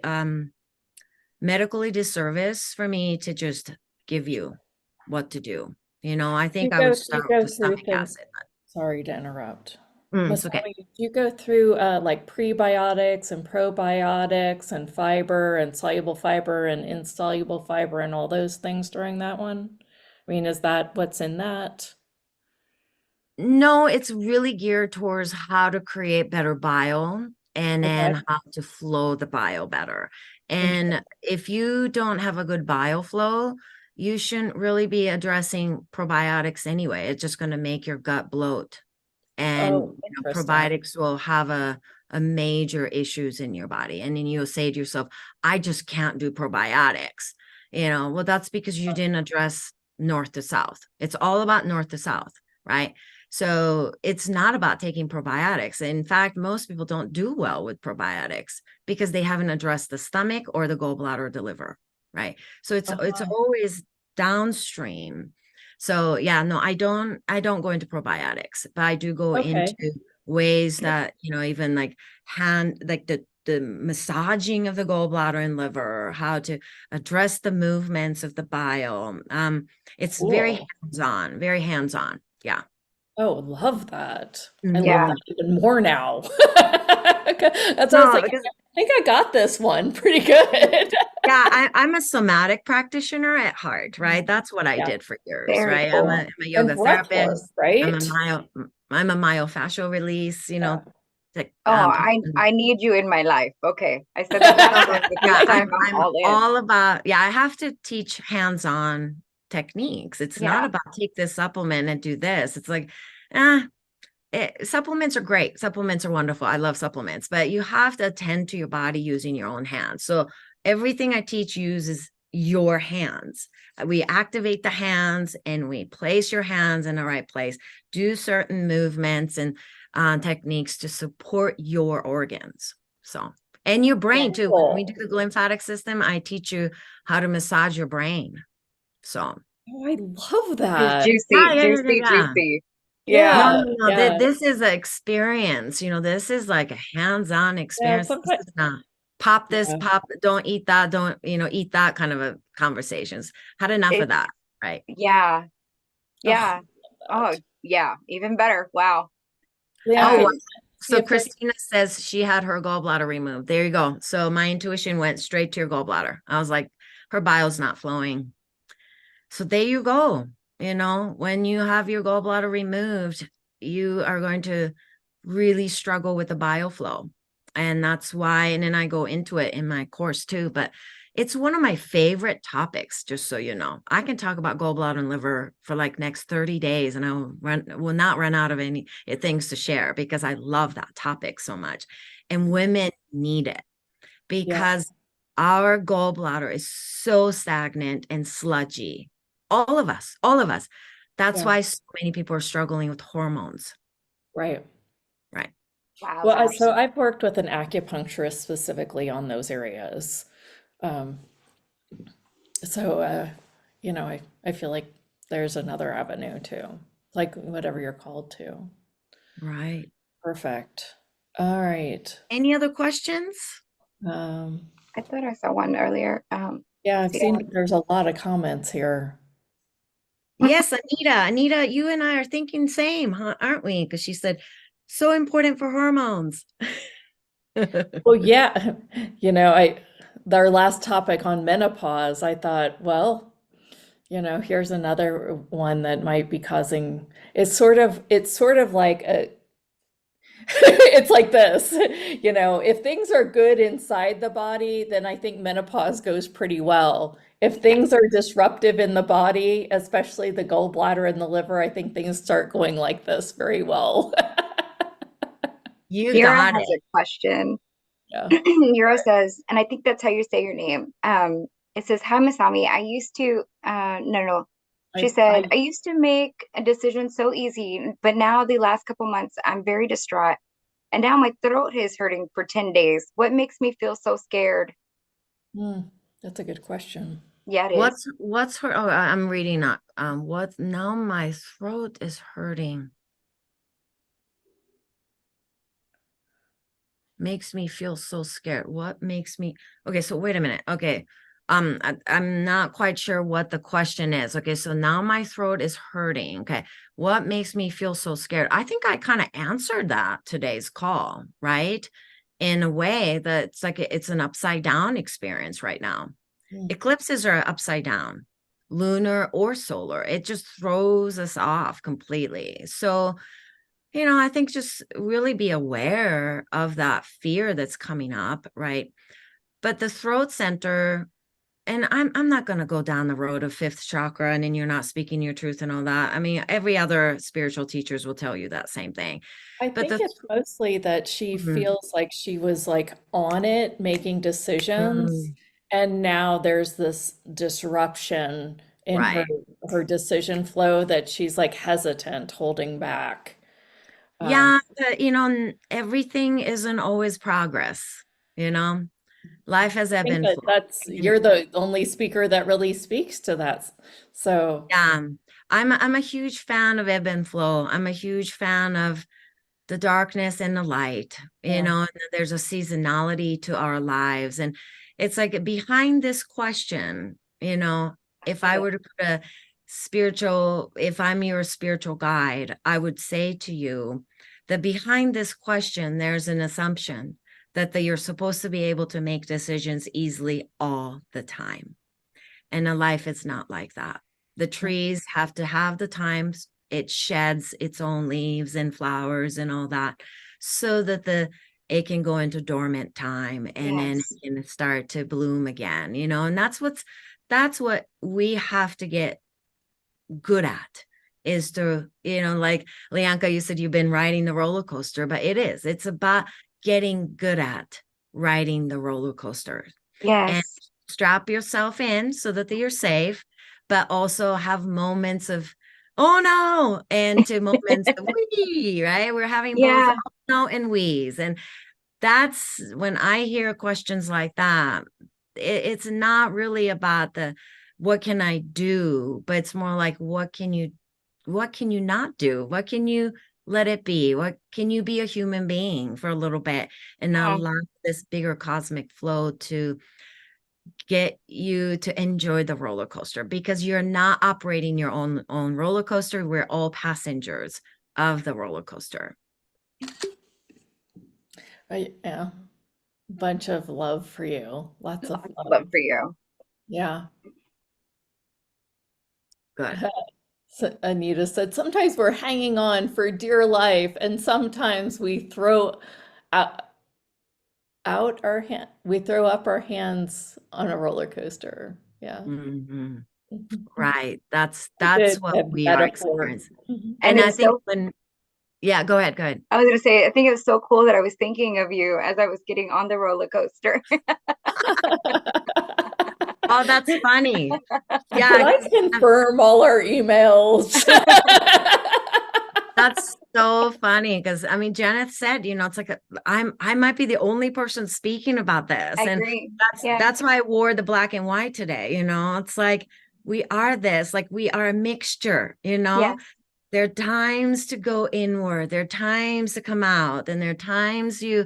medically disservice for me to just give you what to do. I think I would start with the stomach acid. Sorry to interrupt. It's okay. Do you go through like prebiotics and probiotics and fiber and soluble fiber and insoluble fiber and all those things during that one? I mean, is that what's in that? No, it's really geared towards how to create better bile and then how to flow the bile better. And if you don't have a good bile flow, you shouldn't really be addressing probiotics anyway. It's just going to make your gut bloat. And probiotics will have a major issues in your body. And then you'll say to yourself, I just can't do probiotics. Well, that's because you didn't address north to south. It's all about north to south, right? So it's not about taking probiotics. In fact, most people don't do well with probiotics because they haven't addressed the stomach or the gallbladder or the liver, right? So it's always downstream. So yeah, no, I don't go into probiotics, but I do go into ways that, even like the massaging of the gallbladder and liver, how to address the movements of the bile. It's very hands-on. Yeah. Oh, love that. I love that even more now. That's what I was like, I think I got this one pretty good. I'm a somatic practitioner at heart, right? That's what I did for years, right? Cool. I'm a yoga therapist, right? I'm a myofascial release, I need you in my life. Okay. I said that I'm all about, I have to teach hands-on techniques. It's not about take this supplement and do this. It's like, supplements are great. Supplements are wonderful. I love supplements, but you have to attend to your body using your own hands. So everything I teach uses your hands. We activate the hands and we place your hands in the right place, do certain movements and techniques to support your organs. So, and your brain too. When we do the lymphatic system, I teach you how to massage your brain. So, oh, I love that. Juicy, juicy. Yeah, no, yeah. this is an experience. This is like a hands-on experience. This Sometimes, is not pop this, yeah. pop, don't eat that, don't, eat that kind of a conversations. Had enough of that, right? Yeah. Yeah. Oh, Oh, yeah. Even better. Wow. yeah. Oh, See so if they, Christina says she had her gallbladder removed. There you go. So my intuition went straight to your gallbladder. I was like, her bile's not flowing. So there you go. When you have your gallbladder removed, you are going to really struggle with the bile flow. And that's why, and then I go into it in my course too, but it's one of my favorite topics, just so you know. I can talk about gallbladder and liver for like next 30 days and I will not run out of any things to share because I love that topic so much. And women need it because our gallbladder is so stagnant and sludgy. All of us. That's why so many people are struggling with hormones. right. Wow. Well, so I've worked with an acupuncturist specifically on those areas. So, I feel like there's another avenue too, like whatever you're called to. Right. Perfect. All right. Any other questions? I thought I saw one earlier. Yeah, I've seen there's a lot of comments here. Yes, Anita, you and I are thinking same, huh? Aren't we? Because she said, so important for hormones. Well, yeah, our last topic on menopause, I thought, well, here's another one that might be causing, it's sort of like it's like this, if things are good inside the body, then I think menopause goes pretty well. If things are disruptive in the body, especially the gallbladder and the liver, I think things start going like this very well. You Hero got has it. a question. Yeah. Hero says, and I think that's how you say your name. It says, "Hi, Masami. I used to, no. She said, I used to make a decision so easy, but now the last couple months, I'm very distraught. And now my throat is hurting for 10 days. What makes me feel so scared?" That's a good question. Yeah, it is. What's her? Oh, I'm reading that. What now? My throat is hurting. Makes me feel so scared. What makes me? Okay, so wait a minute. Okay, I'm not quite sure what the question is. Okay, so now my throat is hurting. Okay, what makes me feel so scared? I think I kind of answered that today's call, right? In a way that it's like it's an upside down experience right now. Eclipses are upside down, lunar or solar. It just throws us off completely. So, I think just really be aware of that fear that's coming up, right? But the throat center, and I'm not going to go down the road of fifth chakra and then you're not speaking your truth and all that. I mean, every other spiritual teachers will tell you that same thing. I think it's mostly that she feels like she was like on it, making decisions, and now there's this disruption in her decision flow that she's like hesitant, holding back. Yeah, everything isn't always progress, Life has ebb and flow. You're the only speaker that really speaks to that. So yeah, I'm a huge fan of ebb and flow. I'm a huge fan of the darkness and the light, and there's a seasonality to our lives. And it's like behind this question, if I were to put if I'm your spiritual guide, I would say to you that behind this question, there's an assumption that you're supposed to be able to make decisions easily all the time. And a life is not like that. The trees have to have the times it sheds its own leaves and flowers and all that so that it can go into dormant time and then it can start to bloom again, and that's what we have to get good at is to, like Leanka, you said you've been riding the roller coaster, but it's about getting good at riding the roller coaster and Yes. strap yourself in so that you're safe, but also have moments of, oh no, and to moments of wee, right? We're having both Yeah. oh no and wheeze. And that's when I hear questions like that, it's not really about what can I do, but it's more like, what can you not do? What can you let it be? What can you be a human being for a little bit and allow this bigger cosmic flow to get you to enjoy the roller coaster, because you're not operating your own roller coaster. We're all passengers of the roller coaster. Yeah. Bunch of love for you. Lots of Love for you. Yeah. Good. So Anita said, sometimes we're hanging on for dear life, and sometimes we throw out, we throw up our hands on a roller coaster. Yeah. Mhm. Right. That's Good what we are metaphor. experiencing. And And I it's think so, yeah, go ahead. I was going to say, I think it was so cool that I was thinking of you as I was getting on the roller coaster. Oh, that's funny. Yeah, Can I confirm all our emails? that's so funny because I mean, Janet said, it's like I might be the only person speaking about this, I and agree. that's why I wore the black and white today. It's like we are this, like we are a mixture. Yes. There are times to go inward, there are times to come out, and there are times you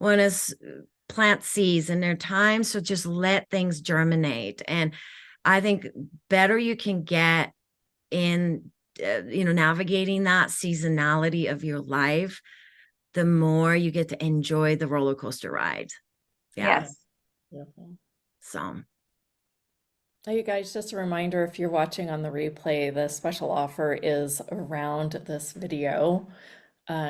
want to plant seeds, and there are times to just let things germinate. And I think better you can get in navigating that seasonality of your life, the more you get to enjoy the roller coaster ride. Yes. So Hey, you guys, just a reminder, if you're watching on the replay, the special offer is around this video,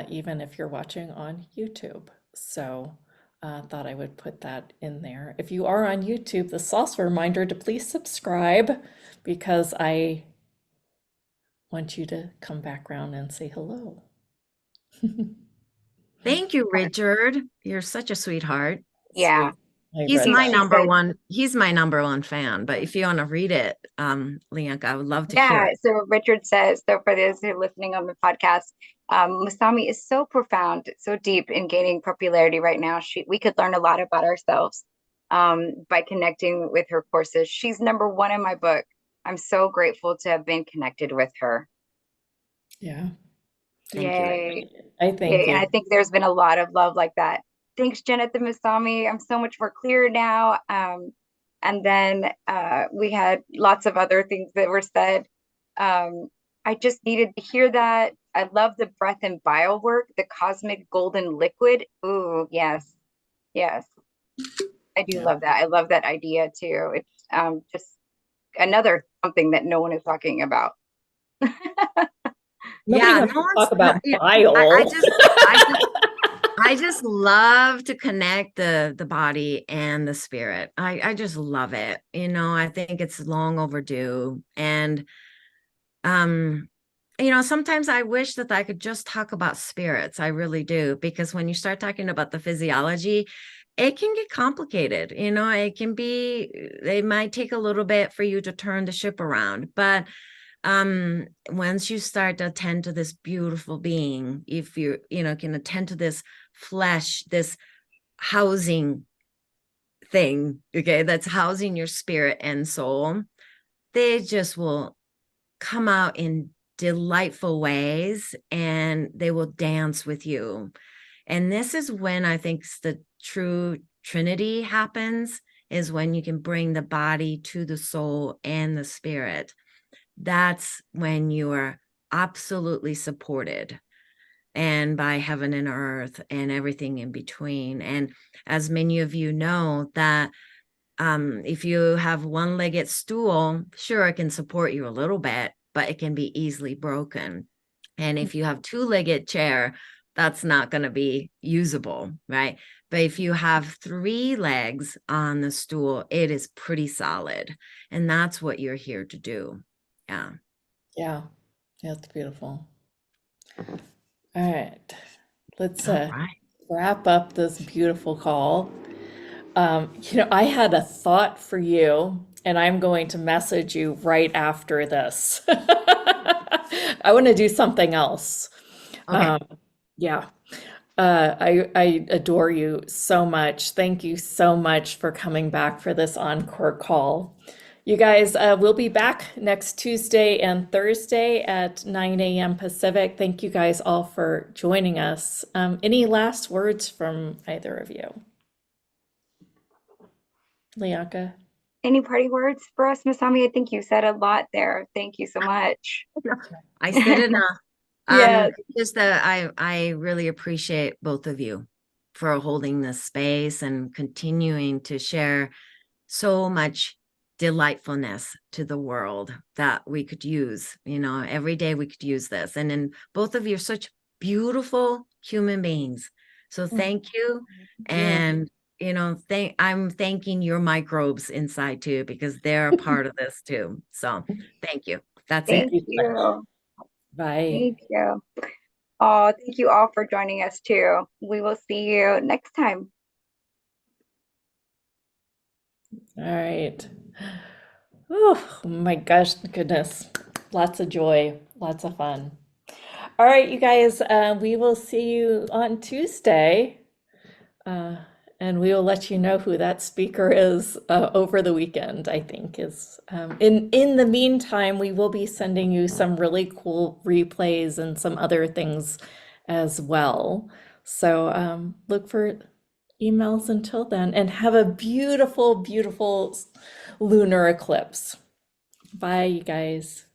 even if you're watching on YouTube. So thought I would put that in there. If you are on YouTube, this is also a reminder to please subscribe, because I want you to come back around and say hello. thank you, Richard. You're such a sweetheart. Yeah. He's brother. my number one. He's my number one fan. But if you want to read it, Leanka, I would love to hear it. So Richard says, so for those who are listening on the podcast, Masami is so profound, so deep in gaining popularity right now. We could learn a lot about ourselves by connecting with her courses. She's number one in my book. I'm so grateful to have been connected with her. Yeah. Thank Yay. you. I thank Yay. you. And I think there's been a lot of love like that. Thanks, Janet the Masami. I'm so much more clear now. And then we had lots of other things that were said. I just needed to hear that. I love the breath and bio work, the cosmic golden liquid. Ooh, yes. Yes. I do love that. I love that idea too. It's just another something that no one is talking about. Nobody wants to talk about bile. I just love to connect the body and the spirit. I just love it. I think it's long overdue. And sometimes I wish that I could just talk about spirits. I really do, because when you start talking about the physiology, it can get complicated. It might take a little bit for you to turn the ship around, but once you start to attend to this beautiful being, if you can attend to this flesh, this housing thing, okay, that's housing your spirit and soul, they just will come out in delightful ways, and they will dance with you. And this is when I think the true Trinity happens, is when you can bring the body to the soul and the spirit. That's when you are absolutely supported, and by heaven and earth and everything in between. And as many of you know, that if you have one-legged stool, sure, it can support you a little bit, but it can be easily broken. And if you have two-legged chair, that's not going to be usable, right? But if you have 3 legs on the stool, it is pretty solid. And that's what you're here to do. Yeah. Yeah. That's beautiful. All right. Let's All right. wrap up this beautiful call. I had a thought for you, and I'm going to message you right after this. I want to do something else. Okay. Yeah. I adore you so much. Thank you so much for coming back for this encore call. You guys, we'll be back next Tuesday and Thursday at 9 a.m. Pacific. Thank you guys all for joining us. Any last words from either of you? Liaka? Any parting words for us, Masami? I think you said a lot there. Thank you so much. I said enough. Yes. Just that I really appreciate both of you for holding this space and continuing to share so much delightfulness to the world that we could use. Every day we could use this. And then both of you are such beautiful human beings. So thank you. And I'm thanking your microbes inside too, because they're a part of this too. So thank you. That's it. Thank you. Bye. Thank you. Oh, thank you all for joining us too. We will see you next time. All right. Oh my gosh, goodness. Lots of joy, lots of fun. All right, you guys, we will see you on Tuesday. And we will let you know who that speaker is over the weekend, I think is. In the meantime, we will be sending you some really cool replays and some other things as well. So look for emails until then, and have a beautiful, beautiful lunar eclipse. Bye, you guys.